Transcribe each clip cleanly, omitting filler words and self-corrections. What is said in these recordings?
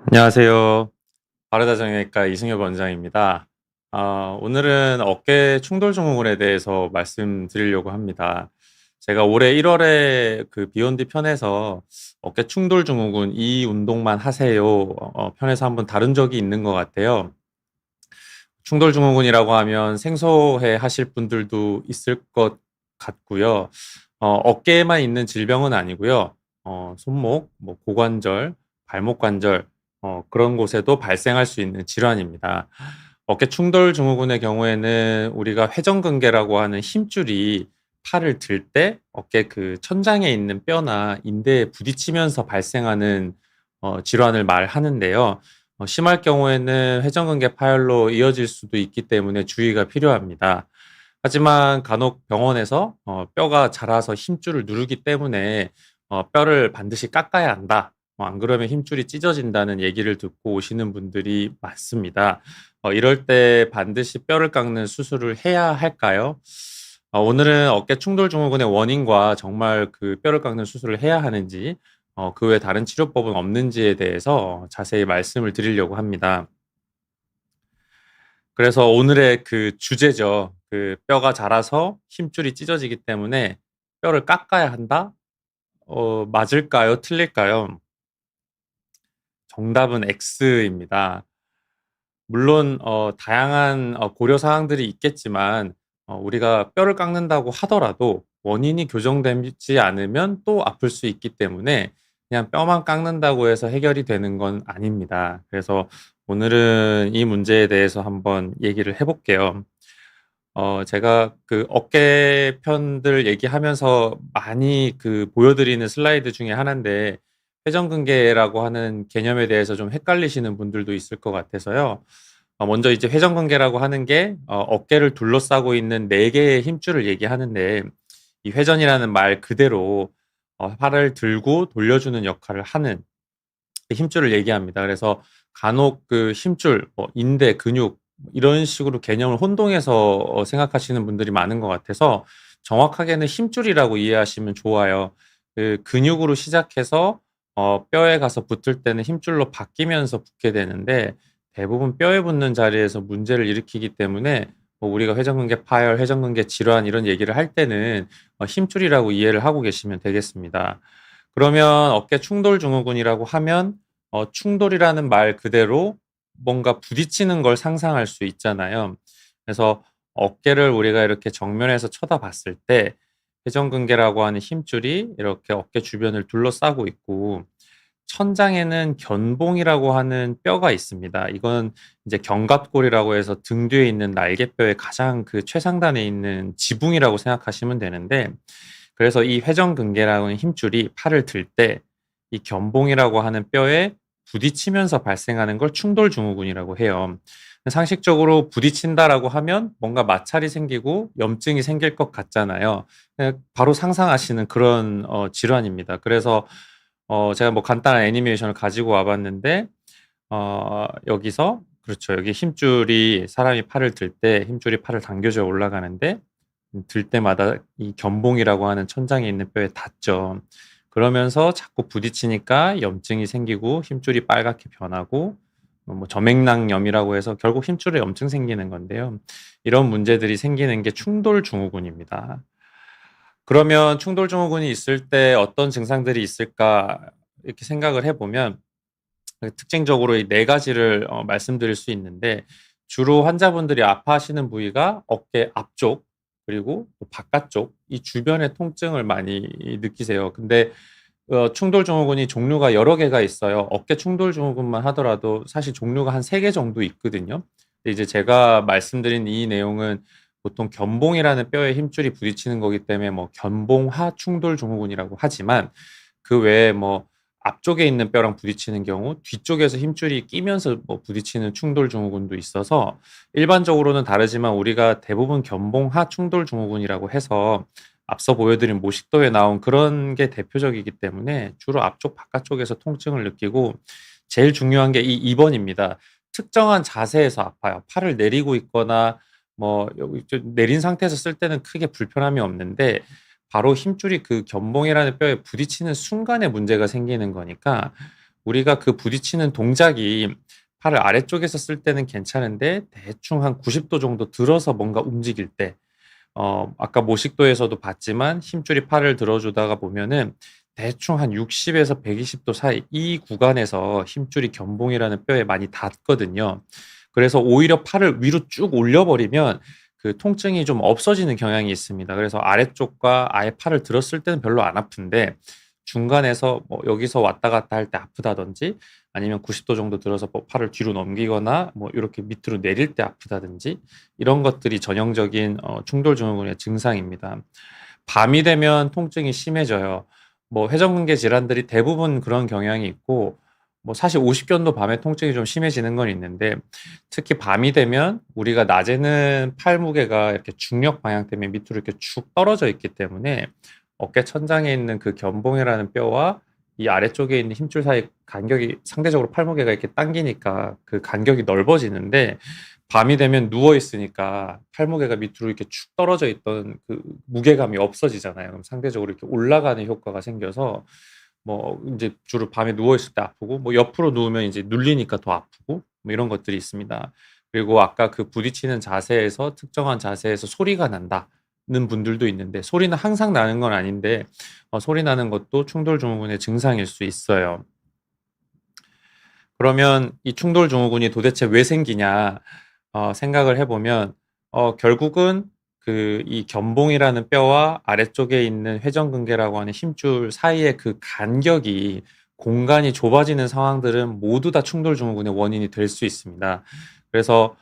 안녕하세요. 바르다정형외과 이승엽 원장입니다. 오늘은 어깨 충돌 증후군에 대해서 말씀드리려고 합니다. 제가 올해 1월에 그 비욘드 편에서 어깨 충돌 증후군 이 운동만 하세요 편에서 한번 다룬 적이 있는 것 같아요. 충돌 증후군이라고 하면 생소해 하실 분들도 있을 것 같고요. 어깨에만 있는 질병은 아니고요. 손목, 뭐 고관절, 발목 관절 그런 곳에도 발생할 수 있는 질환입니다. 어깨 충돌 증후군의 경우에는 우리가 회전근개라고 하는 힘줄이 팔을 들 때 어깨 그 천장에 있는 뼈나 인대에 부딪히면서 발생하는 질환을 말하는데요. 심할 경우에는 회전근개 파열로 이어질 수도 있기 때문에 주의가 필요합니다. 하지만 간혹 병원에서 뼈가 자라서 힘줄을 누르기 때문에 "뼈를 반드시 깎아야 한다. 안 그러면 힘줄이 찢어진다."는 얘기를 듣고 오시는 분들이 많습니다. 이럴 때 반드시 뼈를 깎는 수술을 해야 할까요? 오늘은 어깨 충돌 증후군의 원인과 정말 그 뼈를 깎는 수술을 해야 하는지 그 외에 다른 치료법은 없는지에 대해서 자세히 말씀을 드리려고 합니다. 그래서 오늘의 그 주제죠. 그 "뼈가 자라서 힘줄이 찢어지기 때문에 뼈를 깎아야 한다." 맞을까요? 틀릴까요? 정답은 X입니다. 물론 다양한 고려 사항들이 있겠지만 우리가 뼈를 깎는다고 하더라도 원인이 교정되지 않으면 또 아플 수 있기 때문에 그냥 뼈만 깎는다고 해서 해결이 되는 건 아닙니다. 그래서 오늘은 이 문제에 대해서 한번 얘기를 해 볼게요. 제가 그 어깨 편들 얘기하면서 많이 그 보여 드리는 슬라이드 중에 하나인데 회전근개라고 하는 개념에 대해서 좀 헷갈리시는 분들도 있을 것 같아서요. 먼저 이제 회전근개라고 하는 게 어깨를 둘러싸고 있는 4 개의 힘줄을 얘기하는데 이 회전이라는 말 그대로 팔을 들고 돌려주는 역할을 하는 그 힘줄을 얘기합니다. 그래서 간혹 그 힘줄, 인대, 근육 이런 식으로 개념을 혼동해서 생각하시는 분들이 많은 것 같아서 정확하게는 힘줄이라고 이해하시면 좋아요. 그 근육으로 시작해서 뼈에 가서 붙을 때는 힘줄로 바뀌면서 붙게 되는데 대부분 뼈에 붙는 자리에서 문제를 일으키기 때문에 우리가 회전근개 파열, 회전근개 질환 이런 얘기를 할 때는 힘줄이라고 이해를 하고 계시면 되겠습니다. 그러면 어깨 충돌 증후군이라고 하면 충돌이라는 말 그대로 뭔가 부딪히는 걸 상상할 수 있잖아요. 그래서 어깨를 우리가 이렇게 정면에서 쳐다봤을 때 회전근개라고 하는 힘줄이 이렇게 어깨 주변을 둘러싸고 있고 천장에는 견봉이라고 하는 뼈가 있습니다. 이건 이제 견갑골이라고 해서 등 뒤에 있는 날개뼈의 가장 그 최상단에 있는 지붕이라고 생각하시면 되는데 그래서 이 회전근개라고 하는 힘줄이 팔을 들 때 이 견봉이라고 하는 뼈에 부딪히면서 발생하는 걸 충돌 증후군이라고 해요. 상식적으로 부딪힌다라고 하면 뭔가 마찰이 생기고 염증이 생길 것 같잖아요. 바로 상상하시는 그런 질환입니다. 그래서 제가 뭐 간단한 애니메이션을 가지고 와 봤는데 여기서 그렇죠. 여기 힘줄이 사람이 팔을 들 때 힘줄이 팔을 당겨줘 올라가는데 들 때마다 이 견봉이라고 하는 천장에 있는 뼈에 닿죠. 그러면서 자꾸 부딪히니까 염증이 생기고 힘줄이 빨갛게 변하고 뭐 점액낭염이라고 해서 결국 힘줄에 염증 생기는 건데요. 이런 문제들이 생기는 게 충돌 증후군입니다. 그러면 충돌 증후군이 있을 때 어떤 증상들이 있을까 이렇게 생각을 해 보면 특징적으로 이 4 가지를 말씀드릴 수 있는데 주로 환자분들이 아파하시는 부위가 어깨 앞쪽 그리고 또 바깥쪽 이 주변의 통증을 많이 느끼세요. 근데 충돌 증후군이 종류가 여러 개가 있어요. 어깨 충돌 증후군만 하더라도 사실 종류가 한 3개 정도 있거든요. 근데 이제 제가 말씀드린 이 내용은 보통 견봉이라는 뼈에 힘줄이 부딪히는 거기 때문에 뭐 견봉하 충돌 증후군이라고 하지만 그 외에 뭐 앞쪽에 있는 뼈랑 부딪히는 경우 뒤쪽에서 힘줄이 끼면서 뭐 부딪히는 충돌 증후군도 있어서 일반적으로는 다르지만 우리가 대부분 견봉하 충돌 증후군이라고 해서 앞서 보여드린 모식도에 나온 그런 게 대표적이기 때문에 주로 앞쪽 바깥쪽에서 통증을 느끼고 제일 중요한 게 이 2 번입니다. 특정한 자세에서 아파요. 팔을 내리고 있거나 뭐 여기 좀 내린 상태에서 쓸 때는 크게 불편함이 없는데 바로 힘줄이 그 견봉이라는 뼈에 부딪히는 순간에 문제가 생기는 거니까 우리가 그 부딪히는 동작이 팔을 아래쪽에서 쓸 때는 괜찮은데 대충 한 90도 정도 들어서 뭔가 움직일 때 아까 모식도에서도 봤지만 힘줄이 팔을 들어주다가 보면은 대충 한 60에서 120도 사이 이 구간에서 힘줄이 견봉이라는 뼈에 많이 닿거든요. 그래서 오히려 팔을 위로 쭉 올려버리면 그 통증이 좀 없어지는 경향이 있습니다. 그래서 아래쪽과 아예 팔을 들었을 때는 별로 안 아픈데 중간에서 뭐 여기서 왔다 갔다 할 때 아프다든지 아니면 90도 정도 들어서 뭐 팔을 뒤로 넘기거나 뭐 이렇게 밑으로 내릴 때 아프다든지 이런 것들이 전형적인 충돌 증후군의 증상입니다. 밤이 되면 통증이 심해져요. 뭐 회전근개 질환들이 대부분 그런 경향이 있고 뭐 사실 50견도 밤에 통증이 좀 심해지는 건 있는데 특히 밤이 되면 우리가 낮에는 팔 무게가 이렇게 중력 방향 때문에 밑으로 이렇게 쭉 떨어져 있기 때문에 어깨 천장에 있는 그 견봉이라는 뼈와 이 아래쪽에 있는 힘줄 사이 간격이 상대적으로 팔무게가 이렇게 당기니까 그 간격이 넓어지는데 밤이 되면 누워 있으니까 팔무게가 밑으로 이렇게 축 떨어져 있던 그 무게감이 없어지잖아요. 그럼 상대적으로 이렇게 올라가는 효과가 생겨서 뭐 이제 주로 밤에 누워 있을 때 아프고 뭐 옆으로 누우면 이제 눌리니까 더 아프고 뭐 이런 것들이 있습니다. 그리고 아까 그 부딪히는 자세에서 특정한 자세에서 소리가 난다는 분들도 있는데 소리는 항상 나는 건 아닌데 소리 나는 것도 충돌 증후군의 증상일 수 있어요. 그러면 이 충돌 증후군이 도대체 왜 생기냐 생각을 해보면 결국은 그 이 견봉이라는 뼈와 아래쪽에 있는 회전근개라고 하는 힘줄 사이의 그 간격이 공간이 좁아지는 상황들은 모두 다 충돌 증후군의 원인이 될 수 있습니다. 그래서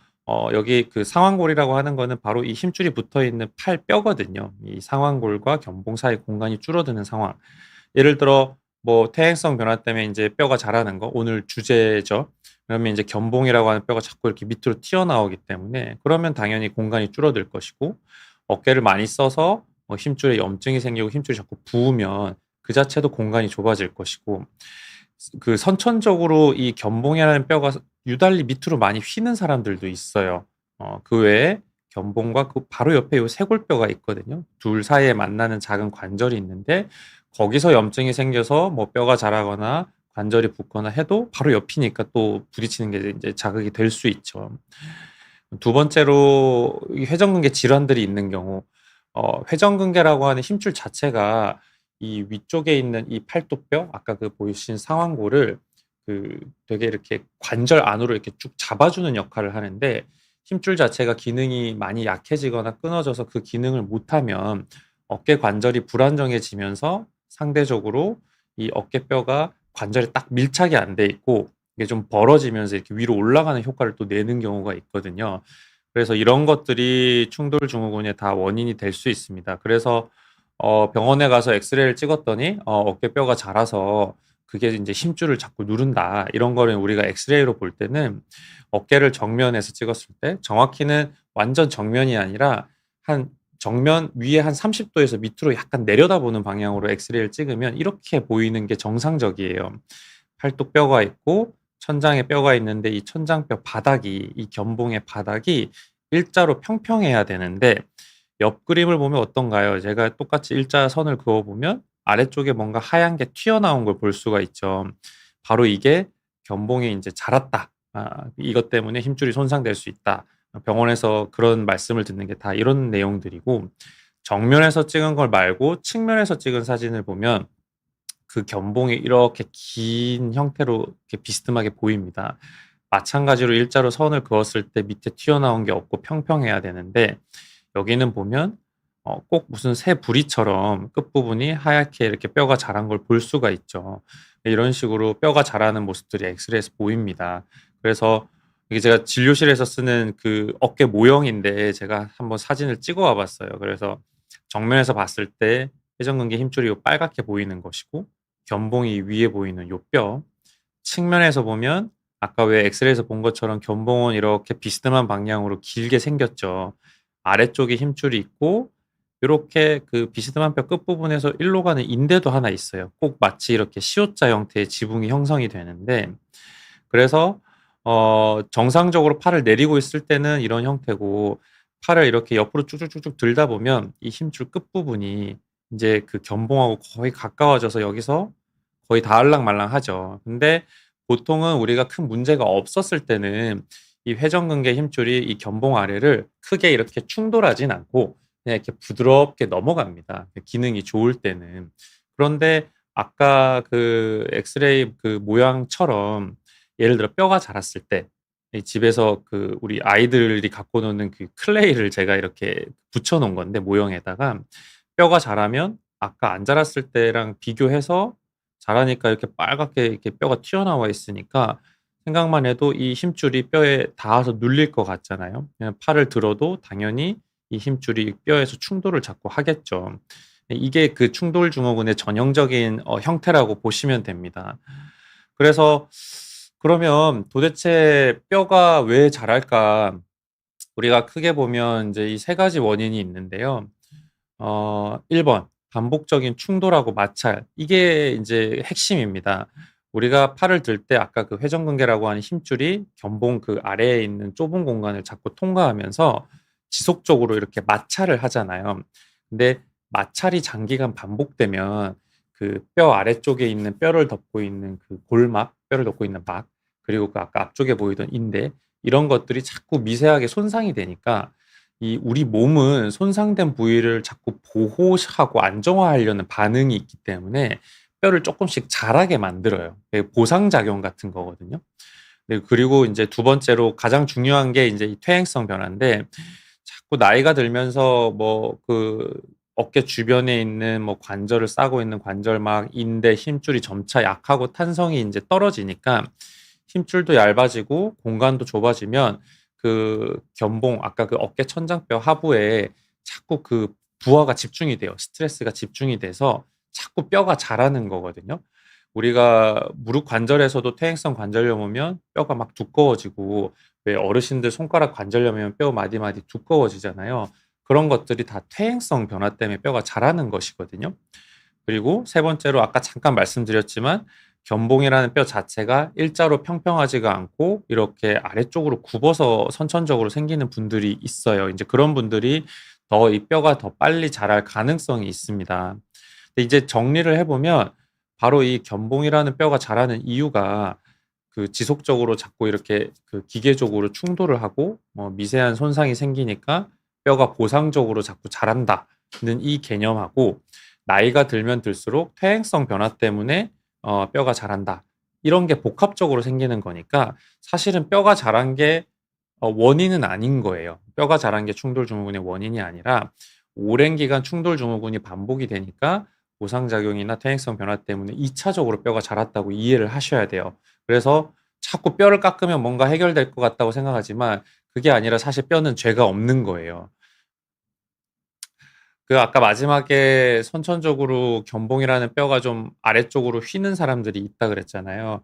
여기 그 상완골이라고 하는 거는 바로 이 힘줄이 붙어 있는 팔 뼈거든요. 이 상완골과 견봉 사이 공간이 줄어드는 상황. 예를 들어 뭐 퇴행성 변화 때문에 이제 뼈가 자라는 거 오늘 주제죠. 그러면 이제 견봉이라고 하는 뼈가 자꾸 이렇게 밑으로 튀어나오기 때문에 그러면 당연히 공간이 줄어들 것이고 어깨를 많이 써서 힘줄에 염증이 생기고 힘줄이 자꾸 부으면 그 자체도 공간이 좁아질 것이고 그 선천적으로 이 견봉이라는 뼈가 유달리 밑으로 많이 휘는 사람들도 있어요. 그 외에 견봉과 그 바로 옆에 요 쇄골뼈가 있거든요. 둘 사이에 만나는 작은 관절이 있는데 거기서 염증이 생겨서 뭐 뼈가 자라거나 관절이 붓거나 해도 바로 옆이니까 또 부딪히는 게 이제 자극이 될 수 있죠. 두 번째로 이 회전근개 질환들이 있는 경우 회전근개라고 하는 힘줄 자체가 이 위쪽에 있는 이 팔뚝뼈 아까 그 보이신 상완골을 그 되게 이렇게 관절 안으로 이렇게 쭉 잡아주는 역할을 하는데 힘줄 자체가 기능이 많이 약해지거나 끊어져서 그 기능을 못하면 어깨 관절이 불안정해지면서 상대적으로 이 어깨뼈가 관절에 딱 밀착이 안 돼 있고 이게 좀 벌어지면서 이렇게 위로 올라가는 효과를 또 내는 경우가 있거든요. 그래서 이런 것들이 충돌 증후군의 다 원인이 될 수 있습니다. 그래서 병원에 가서 엑스레이를 찍었더니 어깨뼈가 자라서 그게 이제 힘줄을 자꾸 누른다. 이런 거를 우리가 엑스레이로 볼 때는 어깨를 정면에서 찍었을 때 정확히는 완전 정면이 아니라 한 정면 위에 한 30도에서 밑으로 약간 내려다보는 방향으로 엑스레이를 찍으면 이렇게 보이는 게 정상적이에요. 팔뚝뼈가 있고 천장에 뼈가 있는데 이 천장뼈 바닥이 이 견봉의 바닥이 일자로 평평해야 되는데 옆 그림을 보면 어떤가요? 제가 똑같이 일자선을 그어 보면 아래쪽에 뭔가 하얀 게 튀어나온 걸 볼 수가 있죠. 바로 이게 견봉이 이제 자랐다. 이것 때문에 힘줄이 손상될 수 있다. 병원에서 그런 말씀을 듣는 게 다 이런 내용들이고 정면에서 찍은 걸 말고 측면에서 찍은 사진을 보면 그 견봉이 이렇게 긴 형태로 이렇게 비스듬하게 보입니다. 마찬가지로 일자로 선을 그었을 때 밑에 튀어나온 게 없고 평평해야 되는데 여기는 보면 꼭 무슨 새 부리처럼 끝부분이 하얗게 이렇게 뼈가 자란 걸 볼 수가 있죠. 이런 식으로 뼈가 자라는 모습들이 엑스레이에서 보입니다. 그래서 이게 제가 진료실에서 쓰는 그 어깨 모형인데 제가 한번 사진을 찍어 와 봤어요. 그래서 정면에서 봤을 때 회전근개 힘줄이 요 빨갛게 보이는 것이고 견봉이 위에 보이는 요 뼈, 측면에서 보면 아까 왜 엑스레이에서 본 것처럼 견봉은 이렇게 비스듬한 방향으로 길게 생겼죠. 아래쪽에 힘줄이 있고 요렇게 그 비스듬한 뼈 끝부분에서 일로 가는 인대도 하나 있어요. 꼭 마치 이렇게 시옷자 형태의 지붕이 형성이 되는데 그래서 정상적으로 팔을 내리고 있을 때는 이런 형태고 팔을 이렇게 옆으로 쭉쭉쭉쭉 들다 보면 이 힘줄 끝부분이 인제 그 견봉하고 거의 가까워져서 여기서 거의 다알랑말랑하죠. 근데 보통은 우리가 큰 문제가 없었을 때는 이 회전근개 힘줄이 이 견봉 아래를 크게 이렇게 충돌하진 않고 그냥 이렇게 부드럽게 넘어갑니다, 그 기능이 좋을 때는. 그런데 아까 그 엑스레이 그 모양처럼 예를 들어 뼈가 자랐을 때 이 집에서 그 우리 아이들이 갖고 노는 그 클레이를 제가 이렇게 붙여 놓은 건데 모형에다가 뼈가 자라면 아까 안 자랐을 때랑 비교해서 자라니까 이렇게 빨갛게 이렇게 뼈가 튀어나와 있으니까 생각만 해도 이 힘줄이 뼈에 닿아서 눌릴 것 같잖아요. 그냥 팔을 들어도 당연히 이 힘줄이 뼈에서 충돌을 자꾸 하겠죠. 이게 그 충돌 증후군의 전형적인 형태라고 보시면 됩니다. 그래서 그러면 도대체 뼈가 왜 자랄까? 우리가 크게 보면 이제 이 세 가지 원인이 있는데요. 1 번 반복적인 충돌하고 마찰, 이게 인제 핵심입니다. 우리가 팔을 들 때 아까 그 회전근개라고 하는 힘줄이 견봉 그 아래에 있는 좁은 공간을 자꾸 통과하면서 지속적으로 이렇게 마찰을 하잖아요. 근데 마찰이 장기간 반복되면 그 뼈 아래쪽에 있는 뼈를 덮고 있는 그 골막, 뼈를 덮고 있는 막, 그리고 그 아까 앞쪽에 보이던 인대, 이런 것들이 자꾸 미세하게 손상이 되니까 이 우리 몸은 손상된 부위를 자꾸 보호하고 안정화하려는 반응이 있기 때문에 뼈를 쪼끔씩 자라게 만들어요. 그게 보상작용 같은 거거든요. 네, 그리고 인제 두 번째로 가장 중요한 게 인제 이 퇴행성 변화인데, 자꾸 나이가 들면서 뭐 그 어깨 주변에 있는 뭐 관절을 싸고 있는 관절막, 인대, 힘줄이 점차 약하고 탄성이 인제 떨어지니까 힘줄도 얇아지고 공간도 좁아지면 그 견봉, 아까 그 어깨 천장뼈 하부에 자꾸 그 부하가 집중이 돼요. 스트레스가 집중이 돼서 자꾸 뼈가 자라는 거거든요. 우리가 무릎 관절에서도 퇴행성 관절염 오면 뼈가 막 두꺼워지고, 왜 어르신들 손가락 관절염 오면 뼈 마디마디 두꺼워지잖아요. 그런 것들이 다 퇴행성 변화 때문에 뼈가 자라는 것이거든요. 그리고 세 번째로 아까 잠깐 말씀드렸지만 견봉이라는 뼈 자체가 일자로 평평하지가 않고 이렇게 아래쪽으로 굽어서 선천적으로 생기는 분들이 있어요. 인제 그런 분들이 더 이 뼈가 더 빨리 자랄 가능성이 있습니다. 근데 이제 정리를 해 보면 바로 이 견봉이라는 뼈가 자라는 이유가 그 지속적으로 자꾸 이렇게 그 기계적으로 충돌을 하고 미세한 손상이 생기니까 뼈가 보상적으로 자꾸 자란다는 이 개념하고, 나이가 들면 들수록 퇴행성 변화 때문에 뼈가 자란다, 이런 게 복합적으로 생기는 거니까 사실은 뼈가 자란 게 원인은 아닌 거예요. 뼈가 자란 게 충돌 증후군의 원인이 아니라 오랜 기간 충돌 증후군이 반복이 되니까 보상작용이나 퇴행성 변화 때문에 2 차적으로 뼈가 자랐다고 이해를 하셔야 돼요. 그래서 자꾸 뼈를 깎으면 뭔가 해결될 것 같다고 생각하지만 그게 아니라 사실 뼈는 죄가 없는 거예요. 그 아까 마지막에 선천적으로 견봉이라는 뼈가 좀 아래쪽으로 휘는 사람들이 있다 그랬잖아요.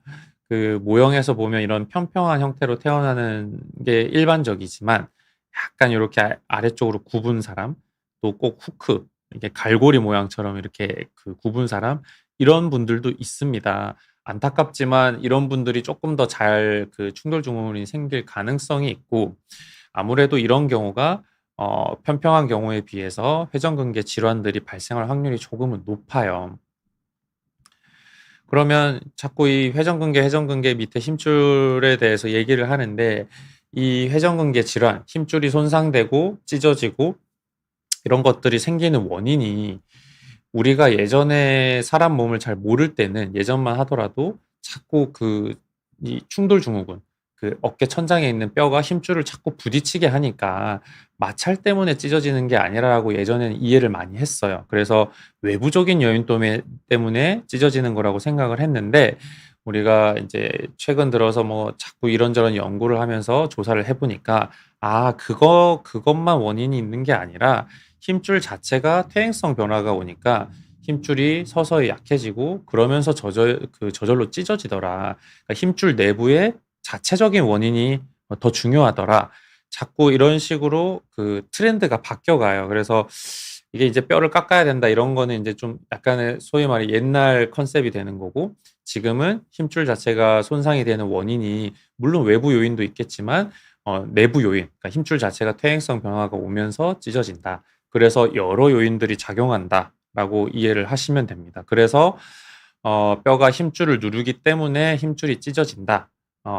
그 모형에서 보면 이런 평평한 형태로 태어나는 게 일반적이지만 약간 요렇게 아래쪽으로 굽은 사람, 또 꼭 후크, 이렇게 갈고리 모양처럼 이렇게 그 굽은 사람, 이런 분들도 있습니다. 안타깝지만 이런 분들이 쪼끔 더 잘 그 충돌 증후군이 생길 가능성이 있고, 아무래도 이런 경우가 평평한 경우에 비해서 회전근개 질환들이 발생할 확률이 조금은 높아요. 그러면 자꾸 이 회전근개 밑에 힘줄에 대해서 얘기를 하는데, 이 회전근개 질환, 힘줄이 손상되고 찢어지고 이런 것들이 생기는 원인이 우리가 예전에 사람 몸을 잘 모를 때는, 예전만 하더라도 자꾸 그 이 충돌 증후군, 그 어깨 천장에 있는 뼈가 힘줄을 자꾸 부딪히게 하니까 마찰 때문에 찢어지는 게 아니라고 예전에는 이해를 많이 했어요. 그래서 외부적인 요인 때문에 찢어지는 거라고 생각을 했는데, 우리가 인제 최근 들어서 뭐 자꾸 이런저런 연구를 하면서 조사를 해 보니까 그것만 원인이 있는 게 아니라 힘줄 자체가 퇴행성 변화가 오니까 힘줄이 서서히 약해지고 그러면서 저절로 찢어지더라. 그러니까 힘줄 내부에 자체적인 원인이 더 중요하더라. 자꾸 이런 식으로 그 트렌드가 바뀌어가요. 그래서 이게 이제 '뼈를 깎아야 된다.' 이런 거는 인제 좀 약간의 소위 말해 옛날 컨셉이 되는 거고, 지금은 힘줄 자체가 손상이 되는 원인이 물론 외부 요인도 있겠지만 내부 요인, 그러니까 힘줄 자체가 퇴행성 변화가 오면서 찢어진다. 그래서 여러 요인들이 작용한다라고 이해를 하시면 됩니다. 그래서 뼈가 힘줄을 누르기 때문에 힘줄이 찢어진다.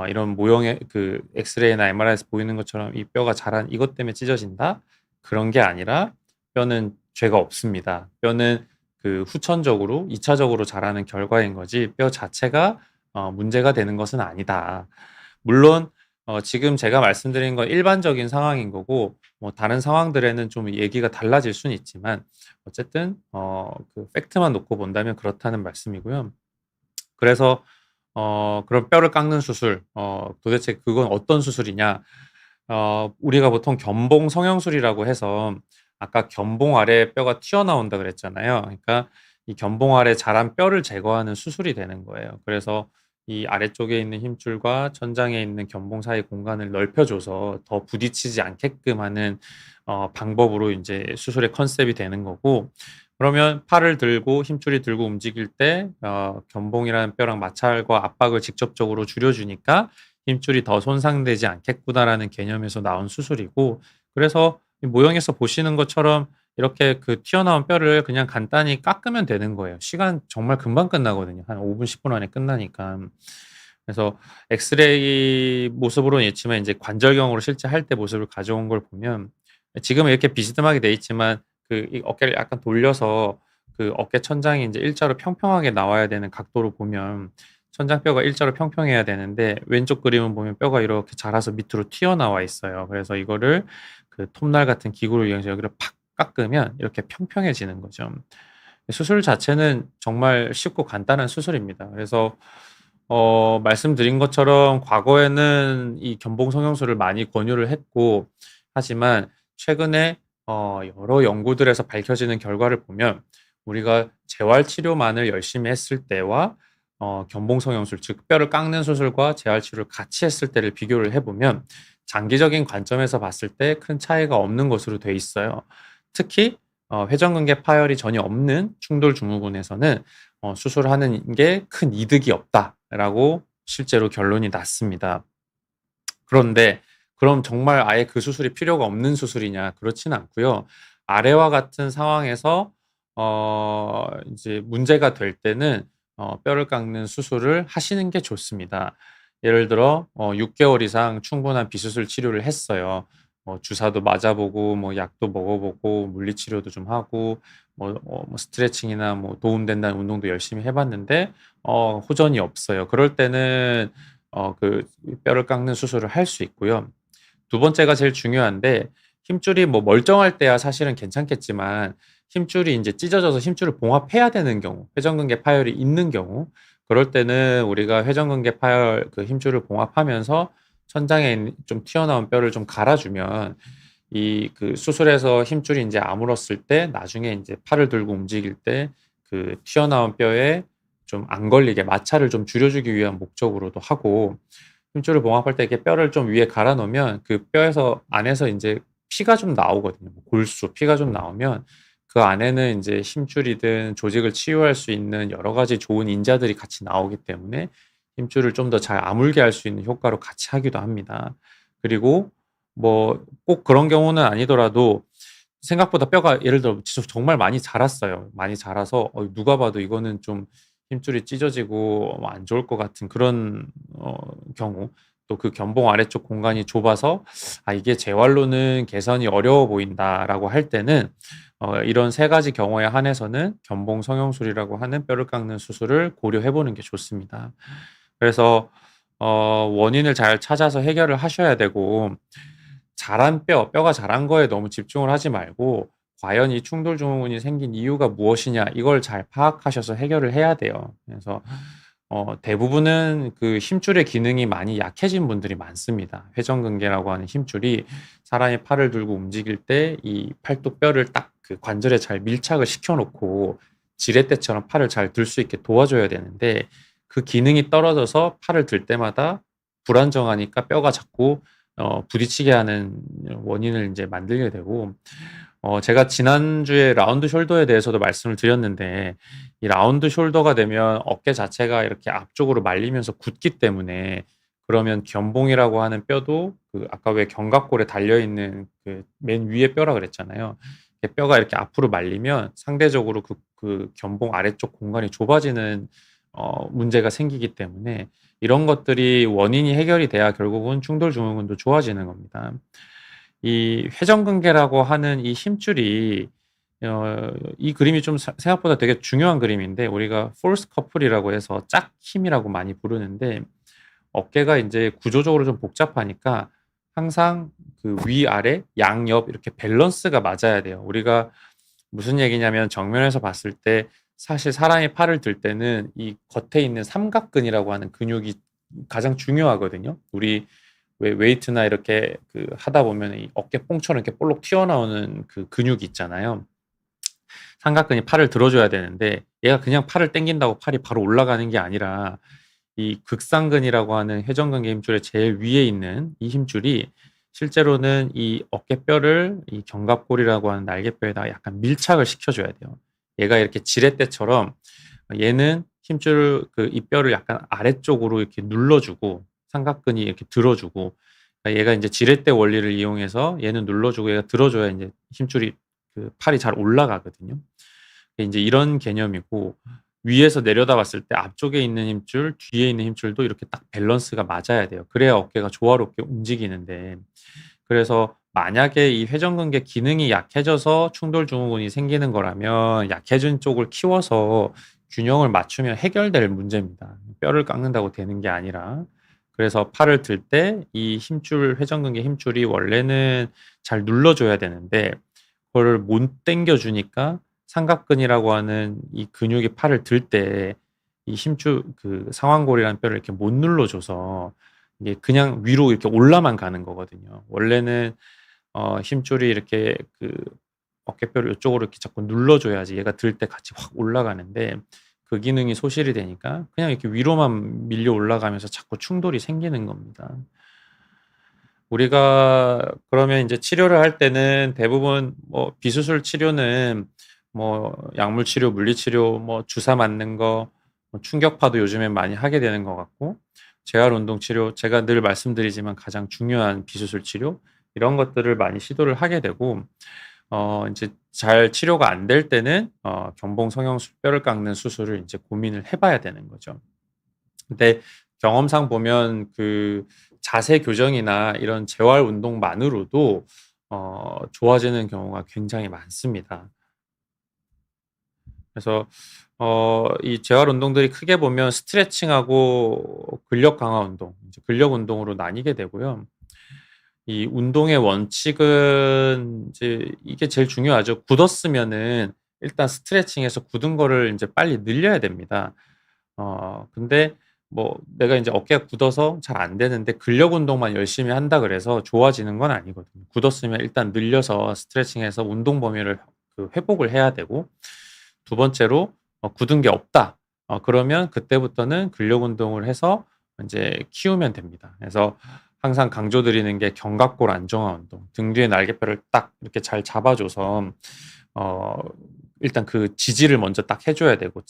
이런 모형의 그 엑스레이나 MRI에서 보이는 것처럼 이 뼈가 자란 이것 때문에 찢어진다. 그런 게 아니라 뼈는 죄가 없습니다. 뼈는 그 후천적으로 2차적으로 자라는 결과인 거지 뼈 자체가 문제가 되는 것은 아니다. 물론 지금 제가 말씀드린 건 일반적인 상황인 거고 뭐 다른 상황들에는 좀 얘기가 달라질 수는 있지만 어쨌든 그 팩트만 놓고 본다면 그렇다는 말씀이고요. 그래서 그런 뼈를 깎는 수술 도대체 그건 어떤 수술이냐? 우리가 보통 견봉 성형술이라고 해서 아까 견봉 아래 뼈가 튀어나온다 그랬잖아요. 그러니까 이 견봉 아래 자란 뼈를 제거하는 수술이 되는 거예요. 그래서 이 아래쪽에 있는 힘줄과 천장에 있는 견봉 사이 공간을 넓혀 줘서 더 부딪히지 않게끔 하는 방법으로 인제 수술의 컨셉이 되는 거고 그러면 팔을 들고 힘줄이 들고 움직일 때 견봉이라는 뼈랑 마찰과 압박을 직접적으로 줄여 주니까 '힘줄이 더 손상되지 않겠구나.'라는 개념에서 나온 수술이고 그래서 이 모형에서 보시는 것처럼 이렇게 그 튀어나온 뼈를 그냥 간단히 깎으면 되는 거예요. 시간 정말 금방 끝나거든요. 한 5분 10분 안에 끝나니까. 그래서 엑스레이 모습으로는 있지만 인제 관절경으로 실제 할 때 모습을 가져온 걸 보면 지금은 이렇게 비스듬하게 돼 있지만 그 이 어깨를 약간 돌려서 그 어깨 천장이 인제 일자로 평평하게 나와야 되는 각도로 보면 천장뼈가 일자로 평평해야 되는데 왼쪽 그림을 보면 뼈가 이렇게 자라서 밑으로 튀어나와 있어요. 그래서 이거를 그 톱날 같은 기구를 이용해서 여기를 팍 깎으면 이렇게 평평해지는 거죠. 수술 자체는 정말 쉽고 간단한 수술입니다. 그래서 말씀드린 것처럼 과거에는 이 견봉 성형술을 많이 권유를 했고 하지만 최근에 여러 연구들에서 밝혀지는 결과를 보면 우리가 재활 치료만을 열심히 했을 때와 견봉 성형술 즉 뼈를 깎는 수술과 재활 치료를 같이 했을 때를 비교를 해 보면 장기적인 관점에서 봤을 때 큰 차이가 없는 것으로 돼 있어요. 특히 회전근개 파열이 전혀 없는 충돌 증후군에서는 "수술하는 게 큰 이득이 없다."라고 실제로 결론이 났습니다. 그런데 그럼 정말 아예 그 수술이 필요가 없는 수술이냐? 그렇지는 않고요. 아래와 같은 상황에서 인제 문제가 될 때는 뼈를 깎는 수술을 하시는 게 좋습니다. 예를 들어 6 개월 이상 충분한 비수술 치료를 했어요. 주사도 맞아 보고 뭐 약도 먹어 보고 물리치료도 좀 하고 뭐 스트레칭이나 뭐 도움된다는 운동도 열심히 해 봤는데 호전이 없어요. 그럴 때는 그 뼈를 깎는 수술을 할 수 있고요. 두 번째가 제일 중요한데 힘줄이 뭐 멀쩡할 때야 사실은 괜찮겠지만 힘줄이 인제 찢어져서 힘줄을 봉합해야 되는 경우, 회전근개 파열이 있는 경우 그럴 때는 우리가 회전근개 파열 그 힘줄을 봉합하면서 천장에 있는 좀 튀어나온 뼈를 좀 갈아 주면 이 그 수술해서 힘줄이 인제 아물었을 때 나중에 인제 팔을 들고 움직일 때 그 튀어나온 뼈에 좀 안 걸리게 마찰을 좀 줄여 주기 위한 목적으로도 하고 힘줄을 봉합할 때 이렇게 뼈를 좀 위에 갈아 놓으면 그 뼈에서 안에서 인제 피가 좀 나오거든요. 뭐 골수, 피가 좀 나오면 그 안에는 인제 힘줄이든 조직을 치유할 수 있는 여러 가지 좋은 인자들이 같이 나오기 때문에 힘줄을 좀 더 잘 아물게 할 수 있는 효과로 같이 하기도 합니다. 그리고 뭐 꼭 그런 경우는 아니더라도 생각보다 뼈가 예를 들어 정말 많이 자랐어요. 많이 자라서 누가 봐도 이거는 좀 힘줄이 찢어지고 안 좋을 것 같은 그런 경우 또 그 견봉 아래쪽 공간이 좁아서 '아 이게 재활로는 개선이 어려워 보인다.'라고 할 때는 이런 세 가지 경우에 한해서는 견봉 성형술이라고 하는 뼈를 깎는 수술을 고려해 보는 게 좋습니다. 그래서 원인을 잘 찾아서 해결을 하셔야 되고 자란 뼈가 자란 거에 너무 집중을 하지 말고 과연 이 충돌 증후군이 생긴 이유가 무엇이냐 이걸 잘 파악하셔서 해결을 해야 돼요. 그래서 대부분은 그 힘줄의 기능이 많이 약해진 분들이 많습니다. 회전근개라고 하는 힘줄이 사람이 팔을 들고 움직일 때 이 팔뚝뼈를 딱 그 관절에 잘 밀착을 시켜 놓고 지렛대처럼 팔을 잘 들 수 있게 도와줘야 되는데 그 기능이 떨어져서 팔을 들 때마다 불안정하니까 뼈가 자꾸 부딪히게 하는 원인을 인제 만들게 되고 제가 지난주에 라운드 숄더에 대해서도 말씀을 드렸는데 이 라운드 숄더가 되면 어깨 자체가 이렇게 앞쪽으로 말리면서 굳기 때문에 그러면 견봉이라고 하는 뼈도 그 아까 왜 견갑골에 달려 있는 그 맨 위에 뼈라 그랬잖아요. 뼈가 이렇게 앞으로 말리면 상대적으로 그 견봉 아래쪽 공간이 좁아지는 문제가 생기기 때문에 이런 것들이 원인이 해결이 돼야 결국은 충돌 증후군도 좋아지는 겁니다. 이 회전근개라고 하는 이 힘줄이 이 그림이 좀 생각보다 되게 중요한 그림인데, 우리가 force couple이라고 해서 짝힘이라고 많이 부르는데, 어깨가 이제 구조적으로 좀 복잡하니까 항상 그 위아래 양옆 이렇게 밸런스가 맞아야 돼요. 우리가 무슨 얘기냐면, 정면에서 봤을 때 사실 사람이 팔을 들 때는 이 겉에 있는 삼각근이라고 하는 근육이 가장 중요하거든요. 우리 왜 웨이트나 이렇게 그 하다 보면 이 어깨 뽕처럼 이렇게 볼록 튀어나오는 그 근육이 있잖아요. 삼각근이 팔을 들어줘야 되는데, 얘가 그냥 팔을 당긴다고 팔이 바로 올라가는 게 아니라 이 극상근이라고 하는 회전근개 힘줄의 제일 위에 있는 이 힘줄이 실제로는 이 어깨뼈를 이 견갑골이라고 하는 날개뼈에다가 약간 밀착을 시켜줘야 돼요. 얘가 이렇게 지렛대처럼 얘는 힘줄 이 뼈를 약간 아래쪽으로 이렇게 눌러주고, 삼각근이 이렇게 들어주고, 그러니까 얘가 이제 지렛대 원리를 이용해서 얘는 눌러주고 얘가 들어줘야 이제 힘줄이 그 팔이 잘 올라가거든요. 이제 이런 개념이고, 위에서 내려다 봤을 때 앞쪽에 있는 힘줄, 뒤에 있는 힘줄도 이렇게 딱 밸런스가 맞아야 돼요. 그래야 어깨가 조화롭게 움직이는데, 그래서 만약에 이 회전근개 기능이 약해져서 충돌 증후군이 생기는 거라면 약해진 쪽을 키워서 균형을 맞추면 해결될 문제입니다. 뼈를 깎는다고 되는 게 아니라. 그래서 팔을 들 때 이 힘줄, 회전근개 힘줄이 원래는 잘 눌러줘야 되는데 그거를 못 당겨주니까 삼각근이라고 하는 이 근육이 팔을 들 때 이 힘줄 상완골이라는 뼈를 이렇게 못 눌러줘서 이게 그냥 위로 이렇게 올라만 가는 거거든요. 원래는 힘줄이 이렇게 어깨뼈를 이쪽으로 이렇게 자꾸 눌러줘야지 얘가 들 때 같이 확 올라가는데, 그 기능이 소실이 되니까 그냥 이렇게 위로만 밀려 올라가면서 자꾸 충돌이 생기는 겁니다. 우리가 그러면 이제 치료를 할 때는 대부분 뭐 비수술 치료는 뭐 약물 치료, 물리 치료, 뭐 주사 맞는 거, 뭐 충격파도 요즘엔 많이 하게 되는 것 같고, 재활 운동 치료, 제가 늘 말씀드리지만 가장 중요한 비수술 치료, 이런 것들을 많이 시도를 하게 되고, 이제 잘 치료가 안 될 때는 견봉 성형술, 뼈를 깎는 수술을 이제 고민을 해봐야 되는 거죠. 근데 경험상 보면 자세 교정이나 이런 재활 운동만으로도 좋아지는 경우가 굉장히 많습니다. 그래서 이 재활 운동들이 크게 보면 스트레칭하고 근력 강화 운동, 이제 근력 운동으로 나뉘게 되고요. 이 운동의 원칙은 이제 이게 제일 중요하죠. 굳었으면은 일단 스트레칭해서 굳은 거를 이제 빨리 늘려야 됩니다. 근데 뭐 내가 이제 어깨가 굳어서 잘 안 되는데 근력 운동만 열심히 한다 그래서 좋아지는 건 아니거든요. 굳었으면 일단 늘려서 스트레칭해서 운동 범위를 회복을 해야 되고, 두 번째로 굳은 게 없다. 그러면 그때부터는 근력 운동을 해서 이제 키우면 됩니다. 그래서 항상 강조드리는 게 견갑골 안정화 운동, 등 뒤에 날개뼈를 딱 이렇게 잘 잡아줘서 어 일단 그 지지를 먼저 딱 해줘야 되고,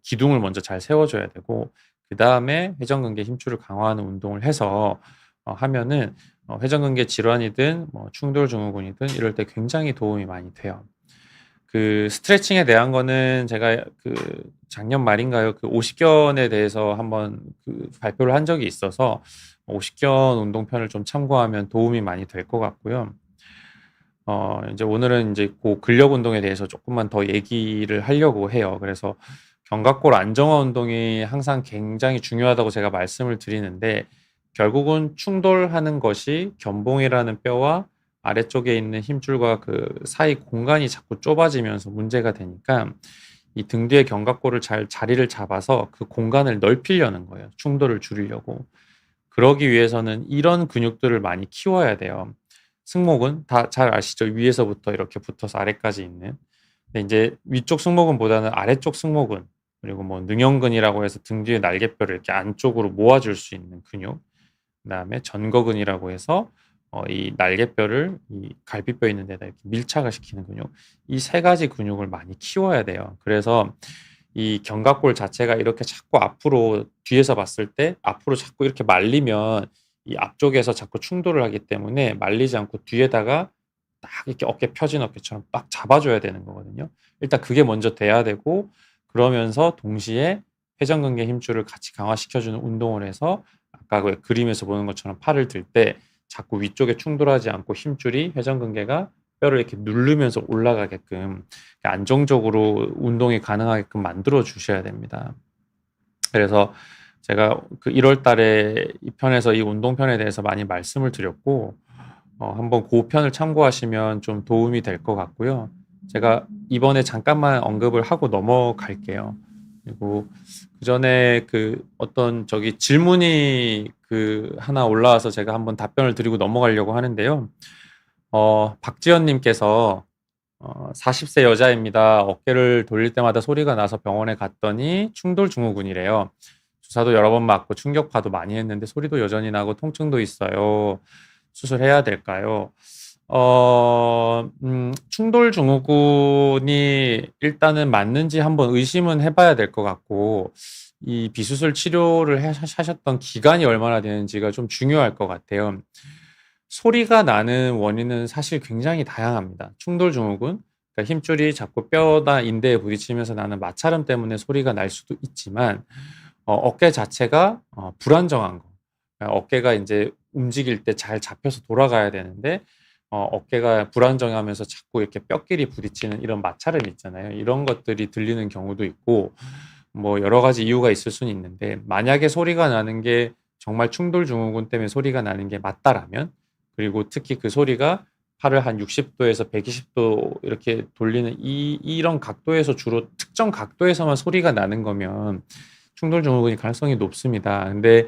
기둥을 먼저 잘 세워줘야 되고, 그 다음에 회전근개 힘줄을 강화하는 운동을 해서 하면은 회전근개 질환이든 뭐 충돌 증후군이든 이럴 때 굉장히 도움이 많이 돼요. 스트레칭에 대한 거는 제가 작년 말인가요? 50견에 대해서 한번 발표를 한 적이 있어서 50견 운동편을 좀 참고하면 도움이 많이 될 것 같고요. 이제 오늘은 이제 근력 운동에 대해서 조금만 더 얘기를 하려고 해요. 그래서 견갑골 안정화 운동이 항상 굉장히 중요하다고 제가 말씀을 드리는데, 결국은 충돌하는 것이 견봉이라는 뼈와 아래쪽에 있는 힘줄과 그 사이 공간이 자꾸 좁아지면서 문제가 되니까 이 등 뒤에 견갑골을 잘 자리를 잡아서 그 공간을 넓히려는 거예요. 충돌을 줄이려고. 그러기 위해서는 이런 근육들을 많이 키워야 돼요. 승모근 다 잘 아시죠? 위에서부터 이렇게 붙어서 아래까지 있는. 근데 이제 위쪽 승모근보다는 아래쪽 승모근, 그리고 뭐 능형근이라고 해서 등 뒤에 날개뼈를 이렇게 안쪽으로 모아줄 수 있는 근육, 그다음에 전거근이라고 해서 이 날개뼈를 이 갈비뼈 있는 데다 이렇게 밀착을 시키는 근육, 이 세 가지 근육을 많이 키워야 돼요. 그래서 이 견갑골 자체가 이렇게 자꾸 앞으로, 뒤에서 봤을 때 앞으로 자꾸 이렇게 말리면 이 앞쪽에서 자꾸 충돌을 하기 때문에 말리지 않고 뒤에다가 딱 이렇게 어깨 펴진 어깨처럼 딱 잡아줘야 되는 거거든요. 일단 그게 먼저 돼야 되고, 그러면서 동시에 회전근개 힘줄을 같이 강화시켜주는 운동을 해서 아까 그 그림에서 보는 것처럼 팔을 들 때 자꾸 위쪽에 충돌하지 않고 힘줄이 회전근개가 뼈를 이렇게 누르면서 올라가게끔 안정적으로 운동이 가능하게끔 만들어 주셔야 됩니다. 그래서 제가 그 1월 달에 이 편에서 이 운동편에 대해서 많이 말씀을 드렸고 한번 그 편을 참고하시면 좀 도움이 될 것 같고요. 제가 이번에 잠깐만 언급을 하고 넘어갈게요. 그리고 그전에 그 어떤 저기 질문이 그 하나 올라와서 제가 한번 답변을 드리고 넘어가려고 하는데요. 박지연 님께서 40세 여자입니다. 어깨를 돌릴 때마다 소리가 나서 병원에 갔더니 충돌 증후군이래요. 주사도 여러 번 맞고 충격파도 많이 했는데 소리도 여전히 나고 통증도 있어요. 수술해야 될까요? 충돌 증후군이 일단은 맞는지 한번 의심은 해봐야 될 것 같고, 이 비수술 치료를 하셨던 기간이 얼마나 되는지가 좀 중요할 것 같아요. 소리가 나는 원인은 사실 굉장히 다양합니다. 충돌 증후군, 그러니까 힘줄이 자꾸 뼈나 인대에 부딪히면서 나는 마찰음 때문에 소리가 날 수도 있지만, 어깨 자체가 불안정한 거. 그러니까 어깨가 이제 움직일 때 잘 잡혀서 돌아가야 되는데 어깨가 불안정하면서 자꾸 이렇게 뼈끼리 부딪히는 이런 마찰음 있잖아요. 이런 것들이 들리는 경우도 있고 뭐 여러 가지 이유가 있을 수는 있는데 만약에 소리가 나는 게 정말 충돌 증후군 때문에 소리가 나는 게 맞다라면 그리고 특히 그 소리가 팔을 한 60도에서 120도 이렇게 돌리는 이런 각도에서 주로 특정 각도에서만 소리가 나는 거면 충돌 증후군이 가능성이 높습니다. 근데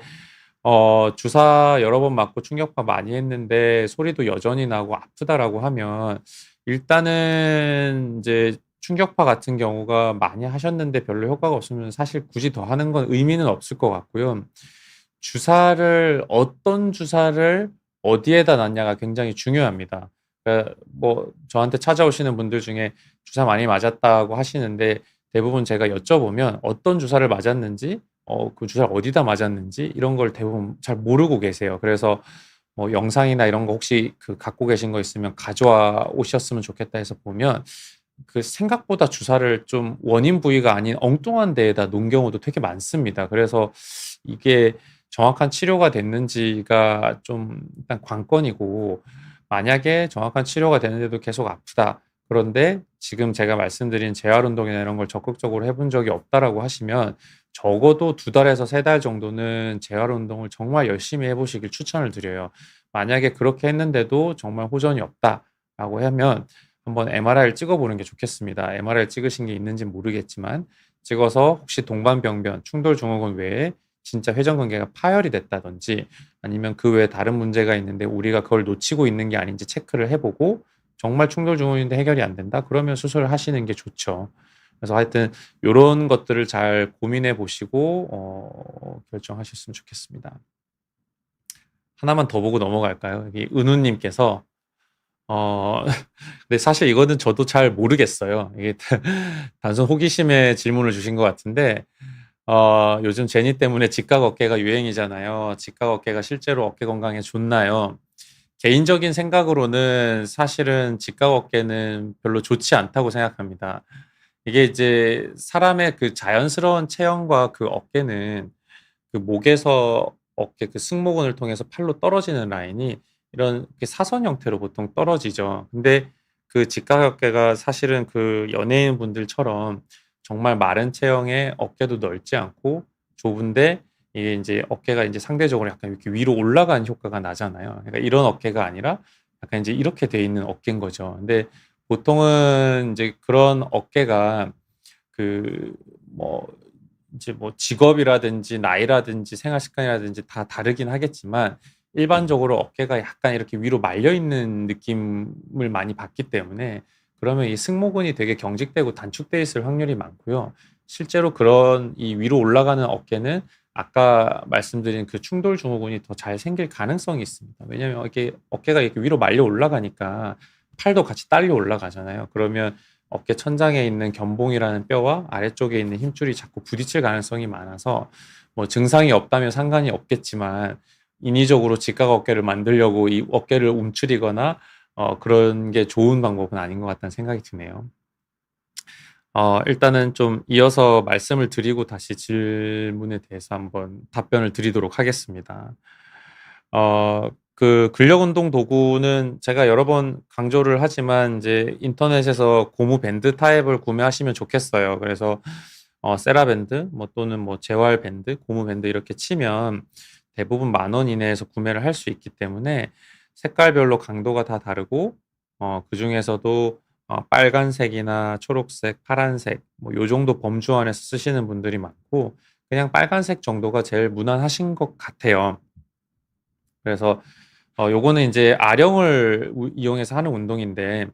주사 여러 번 맞고 충격파 많이 했는데 소리도 여전히 나고 아프다라고 하면 일단은 이제 충격파 같은 경우가 많이 하셨는데 별로 효과가 없으면 사실 굳이 더 하는 건 의미는 없을 것 같고요. 주사를 어떤 주사를 어디에다 놨냐가 굉장히 중요합니다. 그러니까 뭐 저한테 찾아오시는 분들 중에 주사 많이 맞았다고 하시는데 대부분 제가 여쭤보면 어떤 주사를 맞았는지 그 주사를 어디다 맞았는지 이런 걸 대부분 잘 모르고 계세요. 그래서 뭐 영상이나 이런 거 혹시 그 갖고 계신 거 있으면 가져와 오셨으면 좋겠다 해서 보면 그 생각보다 주사를 좀 원인 부위가 아닌 엉뚱한 데에다 놓은 경우도 되게 많습니다. 그래서 이게 정확한 치료가 됐는지가 좀 일단 관건이고 만약에 정확한 치료가 되는데도 계속 아프다. 그런데 지금 제가 말씀드린 재활 운동이나 이런 걸 적극적으로 해본 적이 없다라고 하시면 적어도 2달에서 3달 정도는 재활 운동을 정말 열심히 해보시길 추천을 드려요. 만약에 그렇게 했는데도 정말 호전이 없다라고 하면 한번 MRI를 찍어보는 게 좋겠습니다. MRI 찍으신 게 있는지는 모르겠지만 찍어서 혹시 동반병변, 충돌 증후군 외에 진짜 회전근개가 파열이 됐다든지 아니면 그 외에 다른 문제가 있는데 우리가 그걸 놓치고 있는 게 아닌지 체크를 해보고 정말 충돌 증후군인데 해결이 안 된다? 그러면 수술을 하시는 게 좋죠. 그래서 하여튼 요런 것들을 잘 고민해 보시고 결정하셨으면 좋겠습니다. 하나만 더 보고 넘어갈까요? 여기 은우 님께서 근데 사실 이거는 저도 잘 모르겠어요. 이게 단순 호기심에 질문을 주신 것 같은데 요즘 제니 때문에 직각 어깨가 유행이잖아요. 직각 어깨가 실제로 어깨 건강에 좋나요? 개인적인 생각으로는 사실은 직각 어깨는 별로 좋지 않다고 생각합니다. 이게 이제 사람의 그 자연스러운 체형과 그 어깨는 그 목에서 어깨 그 승모근을 통해서 팔로 떨어지는 라인이 이런 사선 형태로 보통 떨어지죠. 근데 그 직각 어깨가 사실은 그 연예인 분들처럼 정말 마른 체형의 어깨도 넓지 않고 좁은데 이게 이제 어깨가 이제 상대적으로 약간 이렇게 위로 올라가는 효과가 나잖아요. 그러니까 이런 어깨가 아니라 약간 이제 이렇게 돼 있는 어깨인 거죠. 근데 보통은 이제 그런 어깨가 그 뭐 이제 뭐 직업이라든지 나이라든지 생활 습관이라든지 다 다르긴 하겠지만 일반적으로 어깨가 약간 이렇게 위로 말려 있는 느낌을 많이 받기 때문에 그러면 이 승모근이 되게 경직되고 단축돼 있을 확률이 많고요. 실제로 그런 이 위로 올라가는 어깨는 아까 말씀드린 그 충돌 증후군이 더 잘 생길 가능성이 있습니다. 왜냐하면 이렇게 어깨가 이렇게 위로 말려 올라가니까 팔도 같이 딸려 올라가잖아요. 그러면 어깨 천장에 있는 견봉이라는 뼈와 아래쪽에 있는 힘줄이 자꾸 부딪힐 가능성이 많아서 뭐 증상이 없다면 상관이 없겠지만 인위적으로 직각 어깨를 만들려고 이 어깨를 움츠리거나 그런 게 좋은 방법은 아닌 것 같다는 생각이 드네요. 일단은 좀 이어서 말씀을 드리고 다시 질문에 대해서 한번 답변을 드리도록 하겠습니다. 그 근력 운동 도구는 제가 여러 번 강조를 하지만 이제 인터넷에서 고무 밴드 타입을 구매하시면 좋겠어요. 그래서 세라밴드 뭐 또는 뭐 재활 밴드, 고무 밴드 이렇게 치면 대부분 10,000원 이내에서 구매를 할 수 있기 때문에 색깔별로 강도가 다 다르고 그중에서도 빨간색이나 초록색, 파란색 뭐 요 정도 범주 안에서 쓰시는 분들이 많고 그냥 빨간색 정도가 제일 무난하신 것 같아요. 그래서 요거는 인제 아령을 이용해서 하는 운동인데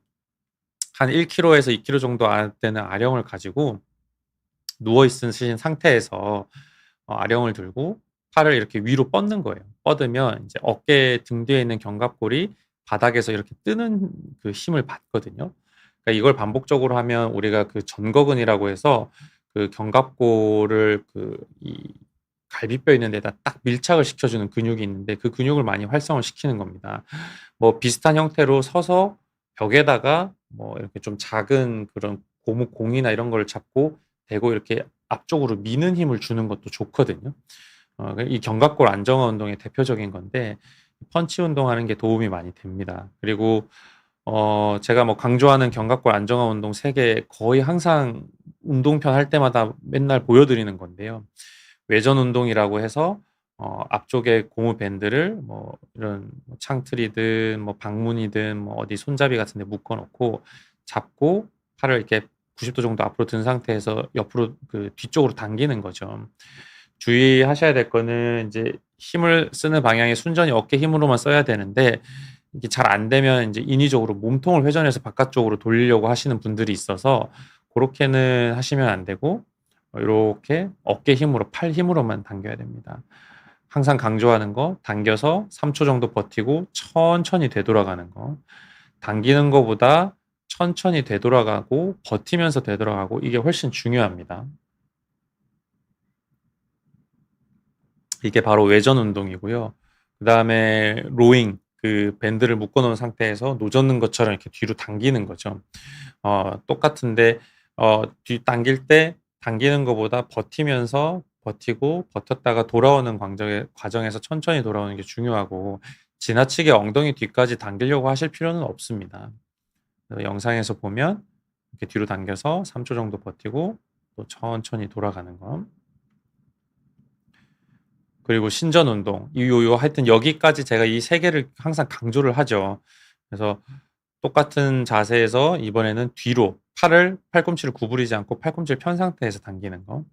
한 1kg에서 2kg 정도 되는 아령을 가지고 누워 있으신 상태에서 아령을 들고 팔을 이렇게 위로 뻗는 거예요. 뻗으면 인제 어깨 등 뒤에 있는 견갑골이 바닥에서 이렇게 뜨는 그 힘을 받거든요. 그러니까 이걸 반복적으로 하면 우리가 그 전거근이라고 해서 그 견갑골을 이 갈비뼈 있는 데다 딱 밀착을 시켜주는 근육이 있는데 그 근육을 많이 활성을 시키는 겁니다. 뭐 비슷한 형태로 서서 벽에다가 뭐 이렇게 좀 작은 그런 고무 공이나 이런 걸 잡고 대고 이렇게 앞쪽으로 미는 힘을 주는 것도 좋거든요. 이 견갑골 안정화 운동의 대표적인 건데 펀치 운동하는 게 도움이 많이 됩니다. 그리고 제가 뭐 강조하는 견갑골 안정화 운동 3개 거의 항상 운동편 할 때마다 맨날 보여드리는 건데요. 외전 운동이라고 해서 앞쪽에 고무 밴드를 뭐 이런 뭐 창틀이든 뭐 방문이든 뭐 어디 손잡이 같은 데 묶어 놓고 잡고 팔을 이렇게 90도 정도 앞으로 든 상태에서 옆으로 그 뒤쪽으로 당기는 거죠. 주의하셔야 될 거는 인제 힘을 쓰는 방향이 순전히 어깨 힘으로만 써야 되는데 이게 잘 안 되면 인제 인위적으로 몸통을 회전해서 바깥쪽으로 돌리려고 하시는 분들이 있어서 고렇게는 하시면 안 되고 요렇게 어깨 힘으로 팔 힘으로만 당겨야 됩니다. 항상 강조하는 거 당겨서 3초 정도 버티고 천천히 되돌아가는 거. 당기는 거보다 천천히 되돌아가고 버티면서 되돌아가고 이게 훨씬 중요합니다. 이게 바로 외전 운동이고요. 그다음에 로잉 그 밴드를 묶어 놓은 상태에서 노젓는 것처럼 이렇게 뒤로 당기는 거죠. 똑같은데 뒤 당길 때 당기는 것보다 버티면서 버티고 버텼다가 돌아오는 과정에서 천천히 돌아오는 게 중요하고 지나치게 엉덩이 뒤까지 당기려고 하실 필요는 없습니다. 영상에서 보면 이렇게 뒤로 당겨서 3초 정도 버티고 또 천천히 돌아가는 거. 그리고 신전 운동 요 하여튼 여기까지 제가 이 3개를 항상 강조를 하죠. 그래서 똑같은 자세에서 이번에는 뒤로 팔꿈치를 구부리지 않고 팔꿈치를 편 상태에서 당기는 거.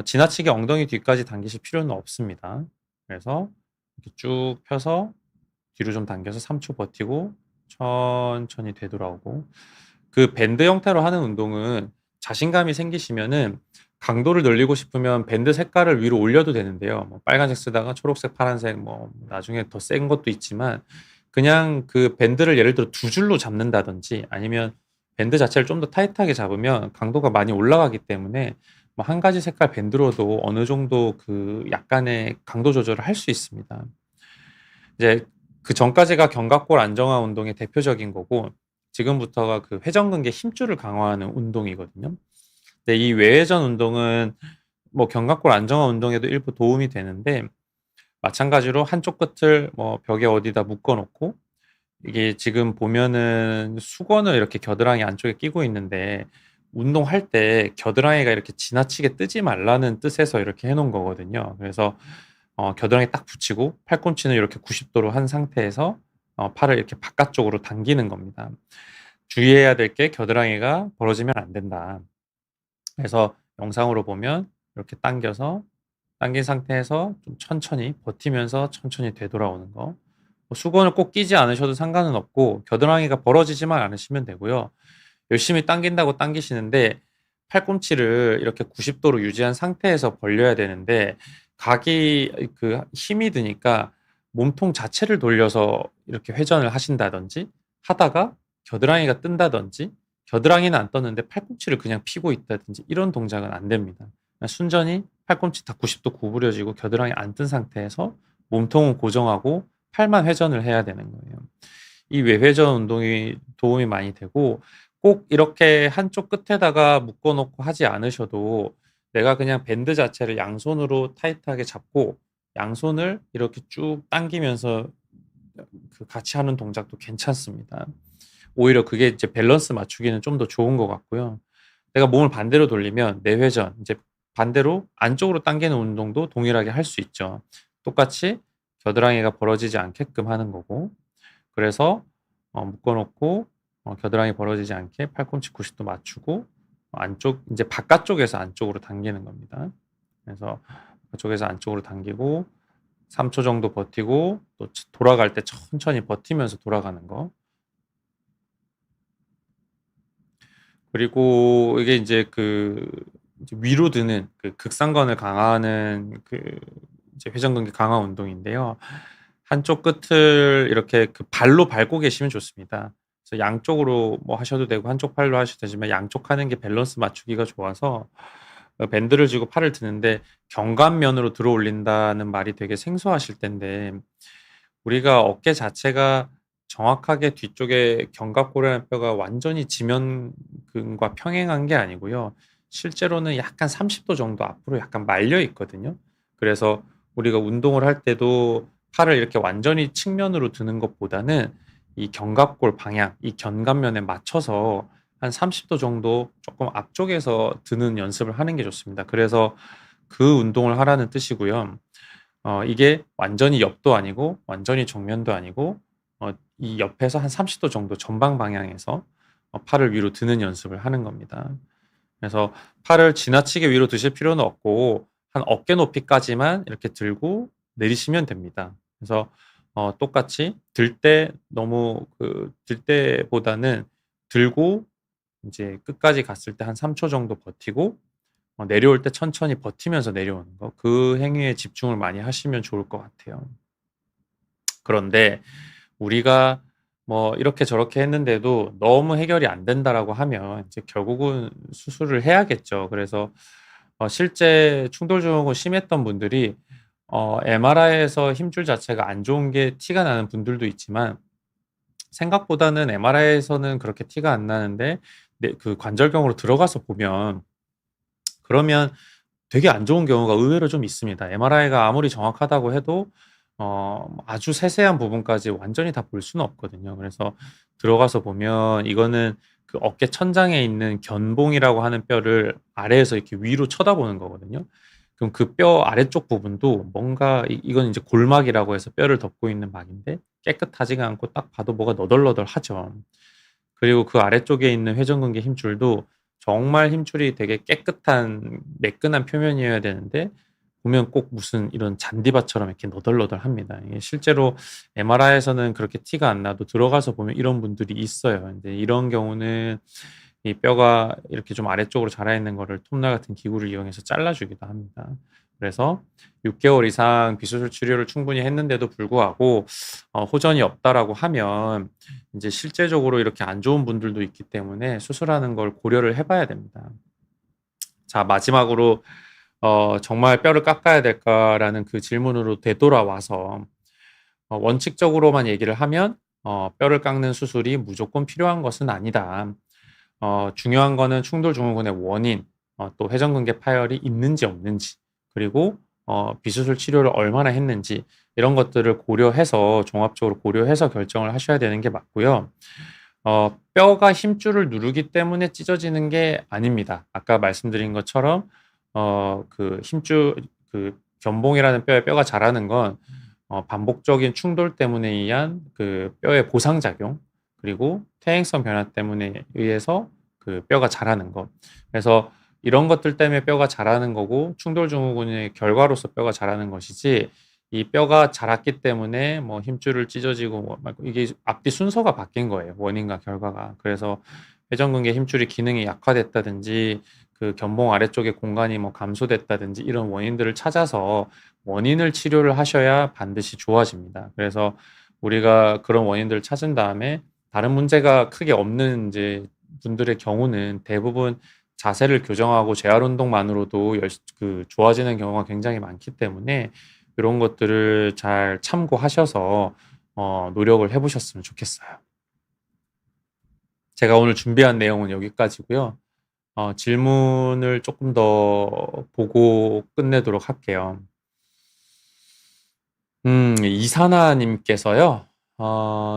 지나치게 엉덩이 뒤까지 당기실 필요는 없습니다. 그래서 이렇게 쭉 펴서 뒤로 좀 당겨서 3초 버티고 천천히 되돌아오고 그 밴드 형태로 하는 운동은 자신감이 생기시면은 강도를 늘리고 싶으면 밴드 색깔을 위로 올려도 되는데요. 뭐 빨간색 쓰다가 초록색, 파란색 뭐 나중에 더 센 것도 있지만 그냥 그 밴드를 예를 들어 2줄로 잡는다든지 아니면 밴드 자체를 좀 더 타이트하게 잡으면 강도가 많이 올라가기 때문에 뭐 한 가지 색깔 밴드로도 어느 정도 그 약간의 강도 조절을 할 수 있습니다. 이제 그전까지가 견갑골 안정화 운동의 대표적인 거고 지금부터가 그 회전근개 힘줄을 강화하는 운동이거든요. 근데 이 외회전 운동은 뭐 견갑골 안정화 운동에도 일부 도움이 되는데 마찬가지로 한쪽 끝을 뭐 벽에 어디다 묶어 놓고 이게 지금 보면은 수건을 이렇게 겨드랑이 안쪽에 끼고 있는데 운동할 때 겨드랑이가 이렇게 지나치게 뜨지 말라는 뜻에서 이렇게 해 놓은 거거든요. 그래서 겨드랑이 딱 붙이고 팔꿈치는 이렇게 90 도로 한 상태에서 팔을 이렇게 바깥쪽으로 당기는 겁니다. 주의해야 될 게 겨드랑이가 벌어지면 안 된다. 그래서 영상으로 보면 이렇게 당긴 상태에서 좀 천천히 버티면서 천천히 되돌아오는 거. 뭐 수건을 꼭 끼지 않으셔도 상관은 없고 겨드랑이가 벌어지지만 않으시면 되고요. 열심히 당긴다고 당기시는데 팔꿈치를 이렇게 90 도로 유지한 상태에서 벌려야 되는데 각이 그 힘이 드니까 몸통 자체를 돌려서 이렇게 회전을 하신다든지 하다가 겨드랑이가 뜬다든지 겨드랑이는 안 떴는데 팔꿈치를 그냥 펴고 있다든지 이런 동작은 안 됩니다. 그냥 순전히 팔꿈치 다 90도 구부려지고 겨드랑이 안 뜬 상태에서 몸통은 고정하고 팔만 회전을 해야 되는 거예요. 이 외회전 운동이 도움이 많이 되고 꼭 이렇게 한쪽 끝에다가 묶어 놓고 하지 않으셔도 내가 그냥 밴드 자체를 양손으로 타이트하게 잡고 양손을 이렇게 쭉 당기면서 같이 하는 동작도 괜찮습니다. 오히려 그게 이제 밸런스 맞추기는 좀 더 좋은 것 같고요. 내가 몸을 반대로 돌리면 내회전 이제 반대로 안쪽으로 당기는 운동도 동일하게 할 수 있죠. 똑같이 겨드랑이가 벌어지지 않게끔 하는 거고 그래서 묶어 놓고 겨드랑이 벌어지지 않게 팔꿈치 90도 맞추고 안쪽 이제 바깥쪽에서 안쪽으로 당기는 겁니다. 그래서 바깥쪽에서 안쪽으로 당기고 3초 정도 버티고 또 돌아갈 때 천천히 버티면서 돌아가는 거. 그리고 이게 이제 이제 위로 드는 극상관을 강화하는 이제 회전근개 강화 운동인데요. 한쪽 끝을 이렇게 발로 밟고 계시면 좋습니다. 그래서 양쪽으로 뭐 하셔도 되고 한쪽 팔로 하셔도 되지만 양쪽 하는 게 밸런스 맞추기가 좋아서 밴드를 쥐고 팔을 드는데 견갑면으로 들어 올린다는 말이 되게 생소하실 텐데 우리가 어깨 자체가 정확하게 뒤쪽에 견갑골이라는 뼈가 완전히 지면근과 평행한 게 아니고요. 실제로는 약간 30도 정도 앞으로 약간 말려 있거든요. 그래서 우리가 운동을 할 때도 팔을 이렇게 완전히 측면으로 드는 것보다는 이 견갑골 방향, 이 견갑면에 맞춰서 한 30도 정도 조금 앞쪽에서 드는 연습을 하는 게 좋습니다. 그래서 그 운동을 하라는 뜻이고요. 이게 완전히 옆도 아니고 완전히 정면도 아니고 이 옆에서 한 30도 정도 전방 방향에서 팔을 위로 드는 연습을 하는 겁니다. 그래서 팔을 지나치게 위로 드실 필요는 없고 한 어깨 높이까지만 이렇게 들고 내리시면 됩니다. 그래서 똑같이 들 때 너무 들 때보다는 들고 이제 끝까지 갔을 때 한 3초 정도 버티고 내려올 때 천천히 버티면서 내려오는 거 그 행위에 집중을 많이 하시면 좋을 것 같아요. 그런데 우리가 뭐 이렇게 저렇게 했는데도 너무 해결이 안 된다라고 하면 이제 결국은 수술을 해야겠죠. 그래서 실제 충돌 증후군 심했던 분들이 MRI에서 힘줄 자체가 안 좋은 게 티가 나는 분들도 있지만 생각보다는 MRI에서는 그렇게 티가 안 나는데 관절경으로 들어가서 보면 그러면 되게 안 좋은 경우가 의외로 좀 있습니다. MRI가 아무리 정확하다고 해도 아주 세세한 부분까지 완전히 다 볼 수는 없거든요. 그래서 들어가서 보면 이거는 어깨 천장에 있는 견봉이라고 하는 뼈를 아래에서 이렇게 위로 쳐다보는 거거든요. 그럼 그 뼈 아래쪽 부분도 뭔가 이건 이제 골막이라고 해서 뼈를 덮고 있는 막인데 깨끗하지가 않고 딱 봐도 뭐가 너덜너덜하죠. 그리고 그 아래쪽에 있는 회전근개 힘줄도 정말 힘줄이 되게 깨끗한 매끈한 표면이어야 되는데 보면 꼭 무슨 이런 잔디밭처럼 이렇게 너덜너덜합니다. 이게 실제로 MRI에서는 그렇게 티가 안 나도 들어가서 보면 이런 분들이 있어요. 근데 이런 경우는 이 뼈가 이렇게 좀 아래쪽으로 자라 있는 거를 톱날 같은 기구를 이용해서 잘라주기도 합니다. 그래서 6개월 이상 비수술 치료를 충분히 했는데도 불구하고 호전이 없다라고 하면 이제 실제적으로 이렇게 안 좋은 분들도 있기 때문에 수술하는 걸 고려를 해봐야 됩니다. 자, 마지막으로 정말 뼈를 깎아야 될까라는 그 질문으로 되돌아와서 원칙적으로만 얘기를 하면 뼈를 깎는 수술이 무조건 필요한 것은 아니다. 중요한 거는 충돌 증후군의 원인, 또 회전근개 파열이 있는지 없는지, 그리고 비수술 치료를 얼마나 했는지 이런 것들을 고려해서 종합적으로 고려해서 결정을 하셔야 되는 게 맞고요. 뼈가 힘줄을 누르기 때문에 찢어지는 게 아닙니다. 아까 말씀드린 것처럼 힘줄 견봉이라는 뼈가 자라는 건 반복적인 충돌 때문에 의한 뼈의 보상작용 그리고 퇴행성 변화 때문에 의해서 뼈가 자라는 것. 그래서 이런 것들 때문에 뼈가 자라는 거고 충돌 증후군의 결과로서 뼈가 자라는 것이지 이 뼈가 자랐기 때문에 뭐 힘줄을 찢어지고 뭐 이게 앞뒤 순서가 바뀐 거예요. 원인과 결과가. 그래서 회전근개 힘줄이 기능이 약화됐다든지 견봉 아래쪽의 공간이 뭐 감소됐다든지 이런 원인들을 찾아서 원인을 치료를 하셔야 반드시 좋아집니다. 그래서 우리가 그런 원인들을 찾은 다음에 다른 문제가 크게 없는 이제 분들의 경우는 대부분 자세를 교정하고 재활 운동만으로도 좋아지는 경우가 굉장히 많기 때문에 이런 것들을 잘 참고하셔서 노력을 해 보셨으면 좋겠어요. 제가 오늘 준비한 내용은 여기까지고요. 질문을 조금 더 보고 끝내도록 할게요. 이사나 님께서요.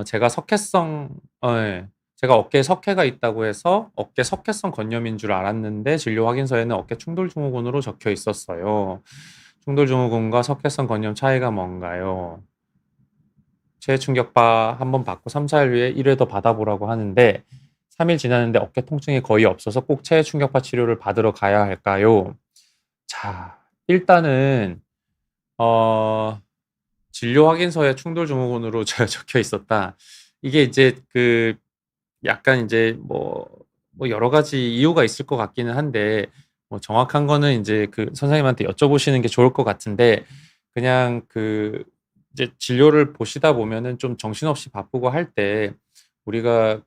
제가 석회성 예. 제가 어깨에 석회가 있다고 해서 어깨 석회성 건염인 줄 알았는데 진료 확인서에는 어깨 충돌 증후군으로 적혀 있었어요. 충돌 증후군과 석회성 건염 차이가 뭔가요? 체해 충격파 한 번 받고 3-4일 후에 1회 더 받아보라고 하는데 3일 지났는데 어깨 통증이 거의 없어서 꼭 체해 충격파 치료를 받으러 가야 할까요? 자, 일단은 어 진료 확인서에 충돌 증후군으로 적혀 있었다. 이게 이제 약간 이제 뭐 여러 가지 이유가 있을 것 같기는 한데 뭐 정확한 거는 인제 선생님한테 여쭤보시는 게 좋을 것 같은데 그냥 이제 진료를 보시다 보면은 좀 정신없이 바쁘고 할 때 우리가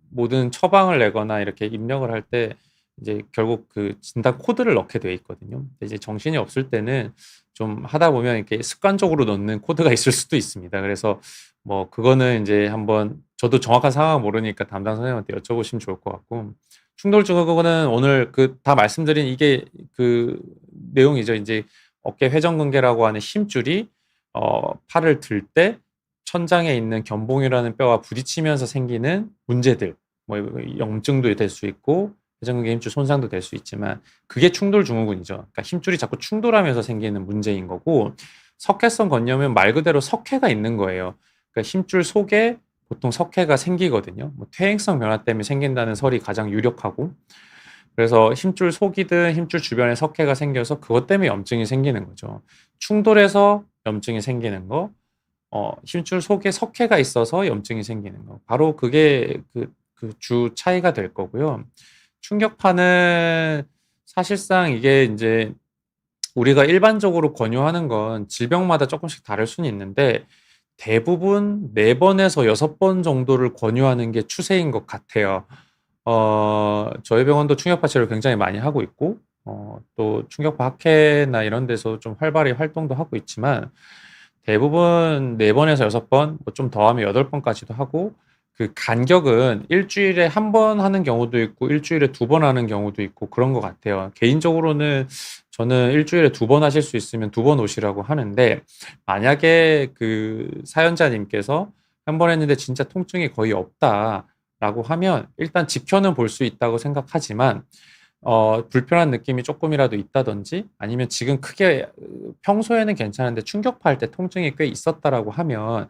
모든 처방을 내거나 이렇게 입력을 할 때 이제 결국 진단 코드를 넣게 돼 있거든요. 근데 이제 정신이 없을 때는 좀 하다 보면 이렇게 습관적으로 넣는 코드가 있을 수도 있습니다. 그래서 뭐 그거는 인제 한번 저도 정확한 상황을 모르니까 담당 선생님한테 여쭤보시면 좋을 것 같고 충돌 증후군은 오늘 다 말씀드린 이게 내용이죠. 인제 어깨 회전근개라고 하는 힘줄이 팔을 들 때 천장에 있는 견봉이라는 뼈와 부딪히면서 생기는 문제들 뭐 염증도 될 수 있고 회전근개 힘줄 손상도 될 수 있지만 그게 충돌 증후군이죠. 그러니까 힘줄이 자꾸 충돌하면서 생기는 문제인 거고 석회성 건염은 말 그대로 석회가 있는 거예요. 그러니까 힘줄 속에 보통 석회가 생기거든요. 뭐 퇴행성 변화 때문에 생긴다는 설이 가장 유력하고 그래서 힘줄 속이든 힘줄 주변에 석회가 생겨서 그것 때문에 염증이 생기는 거죠. 충돌해서 염증이 생기는 거, 힘줄 속에 석회가 있어서 염증이 생기는 거. 바로 그게 주 차이가 될 거고요. 충격파는 사실상 이게 인제 우리가 일반적으로 권유하는 건 질병마다 쪼끔씩 다를 수는 있는데 대부분 4 번에서 6번 정도를 권유하는 게 추세인 것 같아요. 저희 병원도 충격파 치료를 굉장히 많이 하고 있고 또 충격파 학회나 이런 데서 좀 활발히 활동도 하고 있지만 대부분 4 번에서 6 번 뭐 좀 더하면 8 번까지도 하고 간격은 일 주일에 1번 하는 경우도 있고 일 주일에 2번 하는 경우도 있고 그런 것 같아요. 개인적으로는 저는 일 주일에 2번 하실 수 있으면 2번 오시라고 하는데 만약에 사연자님께서 1번 했는데 진짜 통증이 거의 없다라고 하면 일단 지켜는 볼 수 있다고 생각하지만 불편한 느낌이 쪼끔이라도 있다든지 아니면 지금 크게 평소에는 괜찮은데 충격파할 때 통증이 꽤 있었다라고 하면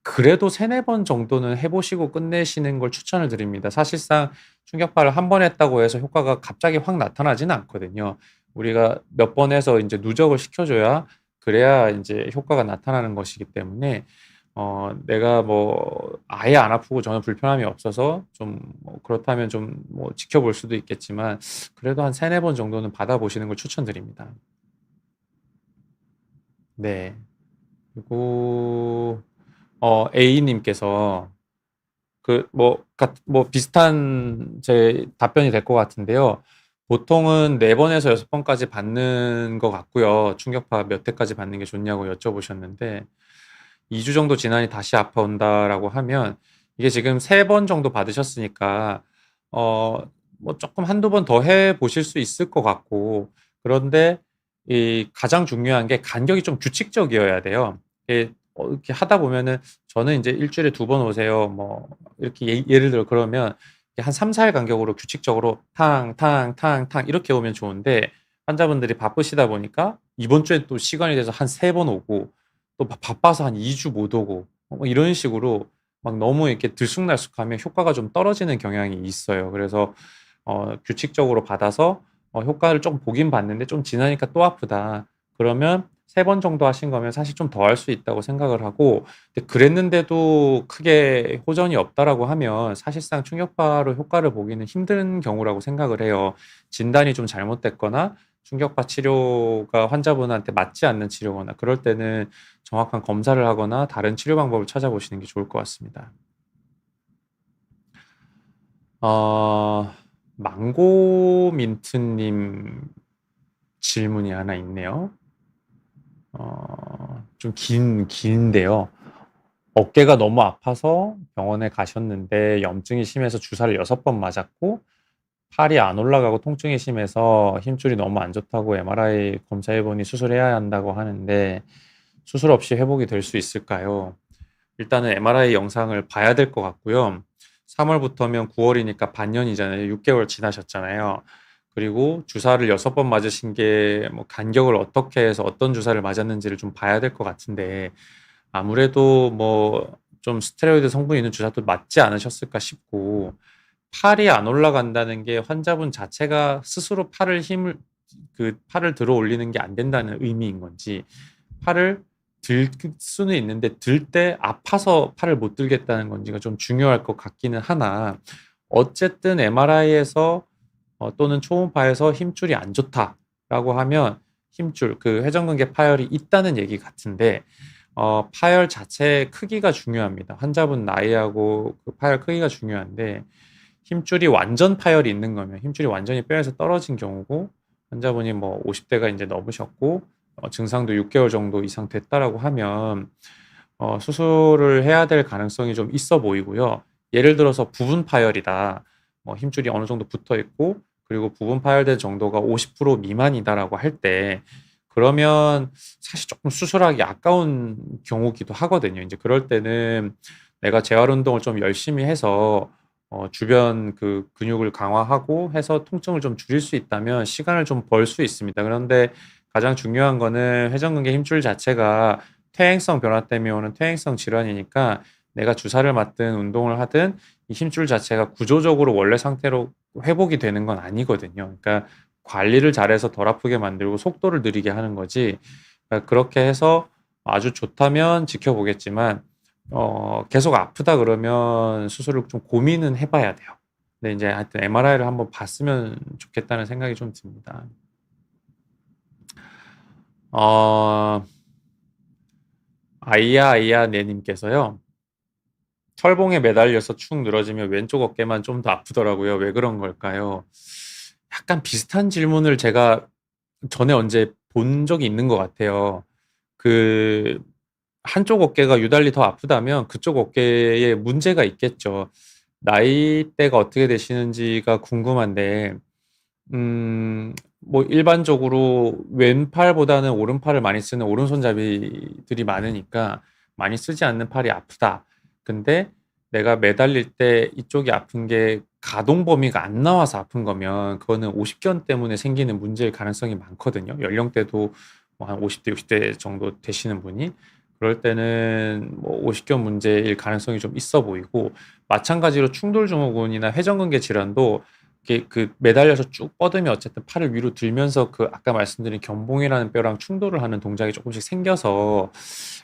그래도 3-4번 정도는 해 보시고 끝내시는 걸 추천을 드립니다. 사실상 충격파를 1번 했다고 해서 효과가 갑자기 확 나타나지는 않거든요. 우리가 몇 번 해서 인제 누적을 시켜 줘야 그래야 인제 효과가 나타나는 것이기 때문에 내가 뭐 아예 안 아프고 전혀 불편함이 없어서 좀 그렇다면 좀 지켜볼 수도 있겠지만 그래도 한 3-4번 정도는 받아 보시는 걸 추천드립니다. 네. 그리고 A 님께서 비슷한 제 답변이 될 것 같은데요. 보통은 4 번에서 6 번까지 받는 것 같고요. 충격파 몇 회까지 받는 게 좋냐고 여쭤보셨는데 2주 정도 지나니 다시 아파온다라고 하면 이게 지금 3번 정도 받으셨으니까 어 쪼끔 1-2번 더 해 보실 수 있을 것 같고 그런데 이 가장 중요한 게 간격이 좀 규칙적이어야 돼요. 이렇게 하다 보면은 저는 인제 일 주일에 2번 오세요. 뭐 이렇게 예를 들어 그러면 한 3-4일 간격으로 규칙적으로 탕, 탕, 탕, 탕 이렇게 오면 좋은데 환자분들이 바쁘시다 보니까 이번 주에 또 시간이 돼서 한 3번 오고 또 바빠서 한 2주 못 오고 이런 식으로 막 너무 이렇게 들쑥날쑥하면 효과가 좀 떨어지는 경향이 있어요. 그래서 규칙적으로 받아서 효과를 좀 보긴 봤는데 좀 지나니까 또 아프다. 그러면 3번 정도 하신 거면 사실 좀 더 할 수 있다고 생각을 하고 근데 그랬는데도 크게 호전이 없다라고 하면 사실상 충격파로 효과를 보기는 힘든 경우라고 생각을 해요. 진단이 좀 잘못됐거나 충격파 치료가 환자분한테 맞지 않는 치료거나 그럴 때는 정확한 검사를 하거나 다른 치료 방법을 찾아보시는 게 좋을 것 같습니다. 어 망고민트님 질문이 하나 있네요. 좀 긴데요. 어깨가 너무 아파서 병원에 가셨는데 염증이 심해서 주사를 6번 맞았고 팔이 안 올라가고 통증이 심해서 힘줄이 너무 안 좋다고 MRI 검사해 보니 수술해야 한다고 하는데 수술 없이 회복이 될 수 있을까요? 일단은 MRI 영상을 봐야 될 것 같고요. 3월부터면 9월이니까 반년이잖아요. 6개월 지나셨잖아요. 그리고 주사를 6번 맞으신 게 뭐 간격을 어떻게 해서 어떤 주사를 맞았는지를 좀 봐야 될 것 같은데 아무래도 뭐 좀 스테로이드 성분이 있는 주사도 맞지 않으셨을까 싶고 팔이 안 올라간다는 게 환자분 자체가 스스로 팔을 들어 올리는 게 안 된다는 의미인 건지 팔을 들 수는 있는데 들 때 아파서 팔을 못 들겠다는 건지가 좀 중요할 것 같기는 하나 어쨌든 MRI에서 또는 초음파에서 힘줄이 안 좋다라고 하면 힘줄 그 회전근개 파열이 있다는 얘기 같은데 파열 자체의 크기가 중요합니다. 환자분 나이하고 그 파열 크기가 중요한데 힘줄이 완전 파열이 있는 거면 힘줄이 완전히 뼈에서 떨어진 경우고 환자분이 뭐 50대가 이제 넘으셨고 증상도 6개월 정도 이상 됐다라고 하면 수술을 해야 될 가능성이 좀 있어 보이고요. 예를 들어서 부분 파열이다. 힘줄이 어느 정도 붙어 있고 그리고 부분 파열된 정도가 50% 미만이다라고 할 때 그러면 사실 조금 수술하기 아까운 경우기도 하거든요. 이제 그럴 때는 내가 재활 운동을 좀 열심히 해서 주변 그 근육을 강화하고 해서 통증을 좀 줄일 수 있다면 시간을 좀 벌 수 있습니다. 그런데 가장 중요한 거는 회전근개 힘줄 자체가 퇴행성 변화 때문에 오는 퇴행성 질환이니까 내가 주사를 맞든 운동을 하든 이 힘줄 자체가 구조적으로 원래 상태로 회복이 되는 건 아니거든요. 그러니까 관리를 잘해서 덜 아프게 만들고 속도를 느리게 하는 거지. 그러니까 그렇게 해서 아주 좋다면 지켜보겠지만 계속 아프다 그러면 수술을 좀 고민은 해봐야 돼요. 근데 이제 하여튼 MRI를 한번 봤으면 좋겠다는 생각이 좀 듭니다. 어, 아이야 네님께서요. 철봉에 매달려서 축 늘어지면 왼쪽 어깨만 좀 더 아프더라고요. 왜 그런 걸까요? 약간 비슷한 질문을 제가 전에 언제 본 적이 있는 것 같아요. 그 한쪽 어깨가 유달리 더 아프다면 그쪽 어깨에 문제가 있겠죠. 나이대가 어떻게 되시는지가 궁금한데, 뭐 일반적으로 왼팔보다는 오른팔을 많이 쓰는 오른손잡이들이 많으니까 많이 쓰지 않는 팔이 아프다. 근데 내가 매달릴 때 이쪽이 아픈 게 가동 범위가 안 나와서 아픈 거면 그거는 오십견 때문에 생기는 문제일 가능성이 많거든요. 연령대도 뭐한 50대, 60대 정도 되시는 분이. 그럴 때는 뭐 오십견 문제일 가능성이 좀 있어 보이고 마찬가지로 충돌증후군이나 회전근개 질환도 이게 그 매달려서 쭉 뻗으면 어쨌든 팔을 위로 들면서 그 아까 말씀드린 견봉이라는 뼈랑 충돌을 하는 동작이 조금씩 생겨서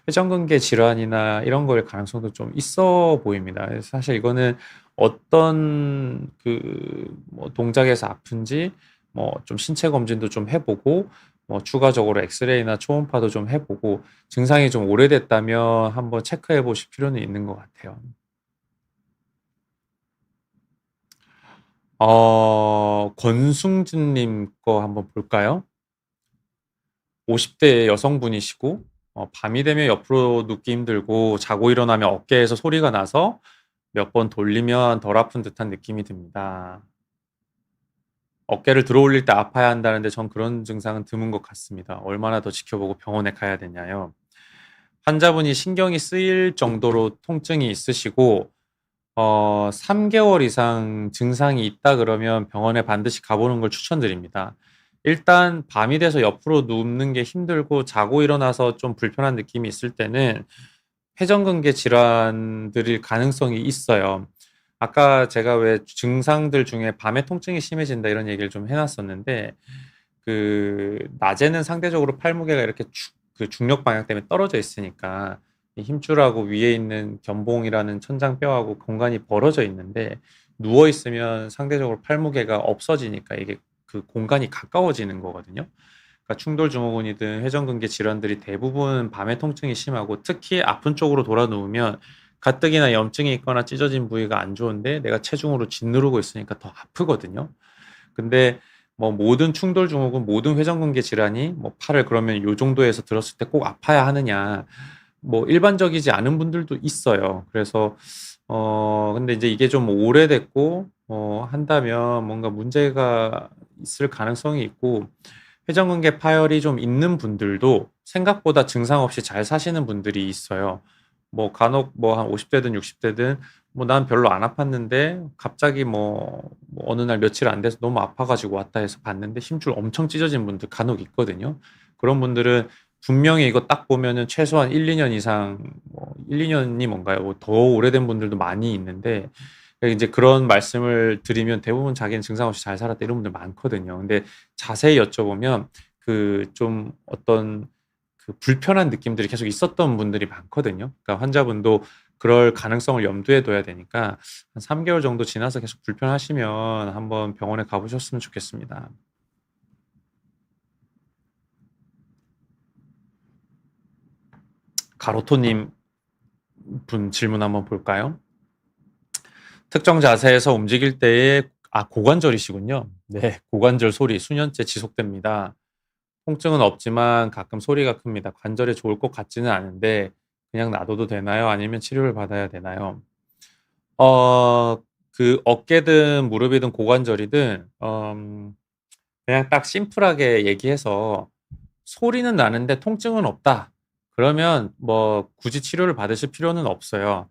회전근개 질환이나 이런 거일 가능성도 좀 있어 보입니다. 그래서 사실 이거는 어떤 그뭐 동작에서 아픈지 뭐 좀 신체 검진도 좀 해보고 뭐 추가적으로 엑스레이나 초음파도 좀 해보고 증상이 좀 오래됐다면 한번 체크해 보실 필요는 있는 것 같아요. 권승진님 거 한번 볼까요? 50대 여성분이시고 밤이 되면 옆으로 눕기 힘들고 자고 일어나면 어깨에서 소리가 나서 몇 번 돌리면 덜 아픈 듯한 느낌이 듭니다. 어깨를 들어 올릴 때 아파야 한다는데 전 그런 증상은 드문 것 같습니다. 얼마나 더 지켜보고 병원에 가야 되냐요. 환자분이 신경이 쓰일 정도로 통증이 있으시고 3개월 이상 증상이 있다 그러면 병원에 반드시 가보는 걸 추천드립니다. 일단 밤이 돼서 옆으로 눕는 게 힘들고 자고 일어나서 좀 불편한 느낌이 있을 때는 회전근개 질환들일 가능성이 있어요. 아까 제가 왜 증상들 중에 밤에 통증이 심해진다 이런 얘기를 좀 해놨었는데 낮에는 상대적으로 팔무게가 이렇게 그 중력 방향 때문에 떨어져 있으니까 이 힘줄하고 위에 있는 견봉이라는 천장뼈하고 공간이 벌어져 있는데 누워 있으면 상대적으로 팔무게가 없어지니까 이게 그 공간이 가까워지는 거거든요. 그러니까 충돌 증후군이든 회전근개 질환들이 대부분 밤에 통증이 심하고 특히 아픈 쪽으로 돌아 누우면 가뜩이나 염증이 있거나 찢어진 부위가 안 좋은데 내가 체중으로 짓누르고 있으니까 더 아프거든요. 근데 뭐 모든 충돌 증후군, 모든 회전근개 질환이 뭐 팔을 그러면 요 정도에서 들었을 때 꼭 아파야 하느냐? 뭐 일반적이지 않은 분들도 있어요. 그래서 근데 이제 이게 좀 오래됐고 한다면 뭔가 문제가 있을 가능성이 있고, 회전근개 파열이 좀 있는 분들도 생각보다 증상 없이 잘 사시는 분들이 있어요. 뭐 간혹 뭐 한 50대든 60대든 뭐 난 별로 안 아팠는데 갑자기 뭐 어느 날 며칠 안 돼서 너무 아파가지고 왔다 해서 봤는데 힘줄 엄청 찢어진 분들 간혹 있거든요. 그런 분들은 분명히 이거 딱 보면은 최소한 1, 2년 이상, 뭐 1, 2년이 뭔가요? 뭐더 오래된 분들도 많이 있는데, 이제 그런 말씀을 드리면 대부분 자기는 증상 없이 잘 살았다 이런 분들 많거든요. 근데 자세히 여쭤보면 그 좀 어떤 그 불편한 느낌들이 계속 있었던 분들이 많거든요. 그러니까 환자분도 그럴 가능성을 염두에 둬야 되니까 한 3개월 정도 지나서 계속 불편하시면 한번 병원에 가보셨으면 좋겠습니다. 가로토님 분 질문 한번 볼까요? 특정 자세에서 움직일 때의 고관절이시군요. 네, 고관절 소리 수년째 지속됩니다. 통증은 없지만 가끔 소리가 큽니다. 관절에 좋을 것 같지는 않은데 그냥 놔둬도 되나요? 아니면 치료를 받아야 되나요? 어, 그 어깨든 무릎이든 고관절이든 그냥 딱 심플하게 얘기해서 소리는 나는데 통증은 없다. 그러면 뭐 굳이 치료를 받으실 필요는 없어요.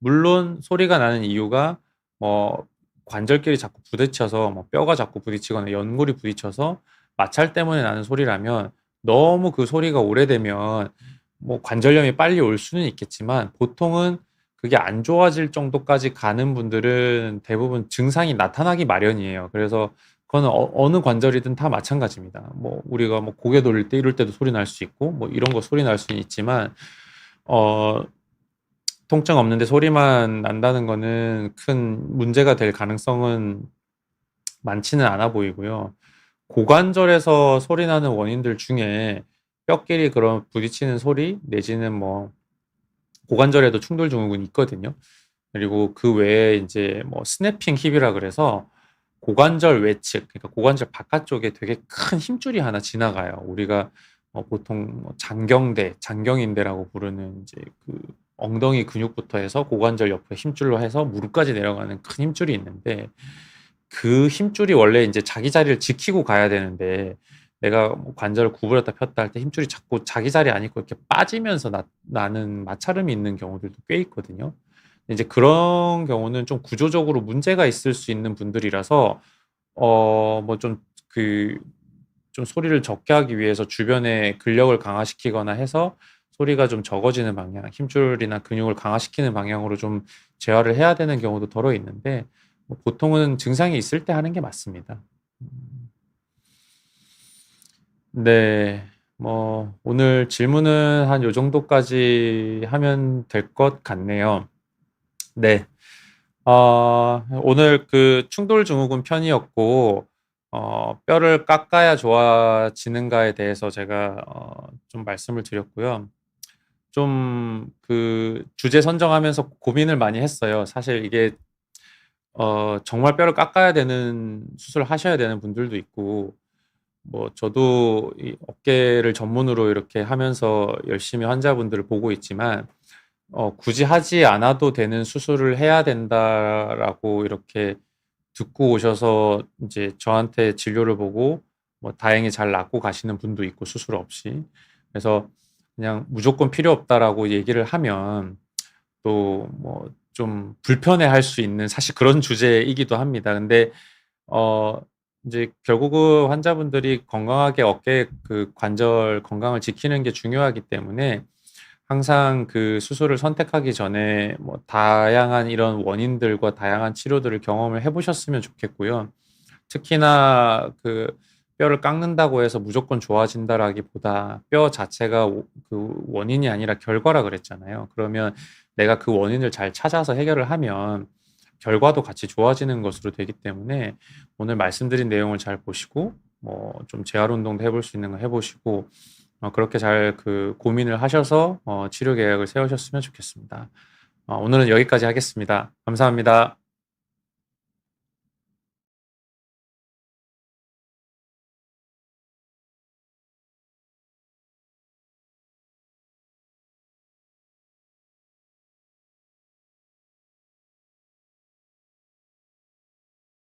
물론 소리가 나는 이유가 뭐 관절끼리 자꾸 부딪혀서 뭐 뼈가 자꾸 부딪히거나 연골이 부딪혀서 마찰 때문에 나는 소리라면, 너무 그 소리가 오래되면 뭐 관절염이 빨리 올 수는 있겠지만 보통은 그게 안 좋아질 정도까지 가는 분들은 대부분 증상이 나타나기 마련이에요. 그래서 그거는 어느 관절이든 다 마찬가지입니다. 뭐 우리가 뭐 고개 돌릴 때 이럴 때도 소리 날 수 있고 뭐 이런 거 소리 날 수는 있지만 어 통증 없는데 소리만 난다는 거는 큰 문제가 될 가능성은 많지는 않아 보이고요. 고관절에서 소리 나는 원인들 중에 뼈끼리 그런 부딪히는 소리 내지는 뭐 고관절에도 충돌 증후군이 있거든요. 그리고 그 외에 이제 뭐 스냅핑 힙이라 그래서 고관절 외측, 그러니까 고관절 바깥쪽에 되게 큰 힘줄이 하나 지나가요. 우리가 보통 뭐 장경대, 장경인대라고 부르는 이제 그 엉덩이 근육부터 해서 고관절 옆에 힘줄로 해서 무릎까지 내려가는 큰 힘줄이 있는데, 그 힘줄이 원래 이제 자기 자리를 지키고 가야 되는데 내가 뭐 관절을 구부렸다 폈다 할 때 힘줄이 자꾸 자기 자리 안 있고 이렇게 빠지면서 나는 마찰음이 있는 경우들도 꽤 있거든요. 이제 그런 경우는 좀 구조적으로 문제가 있을 수 있는 분들이라서 뭐 좀 소리를 적게 하기 위해서 주변에 근력을 강화시키거나 해서 소리가 좀 적어지는 방향, 힘줄이나 근육을 강화시키는 방향으로 좀 재활을 해야 되는 경우도 더러 있는데, 뭐 보통은 증상이 있을 때 하는 게 맞습니다. 네. 뭐 오늘 질문은 한 요 정도까지 하면 될 것 같네요. 네. 오늘 그 충돌 증후군 편이었고, 뼈를 깎아야 좋아지는가에 대해서 제가 좀 말씀을 드렸고요. 좀 그 주제 선정하면서 고민을 많이 했어요. 사실 이게 정말 뼈를 깎아야 되는 수술을 하셔야 되는 분들도 있고, 뭐 저도 이 어깨를 전문으로 이렇게 하면서 열심히 환자분들을 보고 있지만 굳이 하지 않아도 되는 수술을 해야 된다라고 이렇게 듣고 오셔서 이제 저한테 진료를 보고 뭐 다행히 잘 낫고 가시는 분도 있고 수술 없이. 그래서 그냥 무조건 필요 없다라고 얘기를 하면 또 뭐 좀 불편해할 수 있는 사실 그런 주제이기도 합니다. 근데 어 이제 결국은 환자분들이 건강하게 어깨 그 관절 건강을 지키는 게 중요하기 때문에 항상 그 수술을 선택하기 전에 뭐 다양한 이런 원인들과 다양한 치료들을 경험을 해 보셨으면 좋겠고요. 특히나 그 뼈를 깎는다고 해서 무조건 좋아진다라기보다 뼈 자체가 그 원인이 아니라 결과라 그랬잖아요. 그러면 내가 그 원인을 잘 찾아서 해결을 하면 결과도 같이 좋아지는 것으로 되기 때문에 오늘 말씀드린 내용을 잘 보시고 뭐 좀 재활 운동도 해볼 수 있는 거 해 보시고 그렇게 잘 그 고민을 하셔서 치료 계획을 세우셨으면 좋겠습니다. 오늘은 여기까지 하겠습니다. 감사합니다.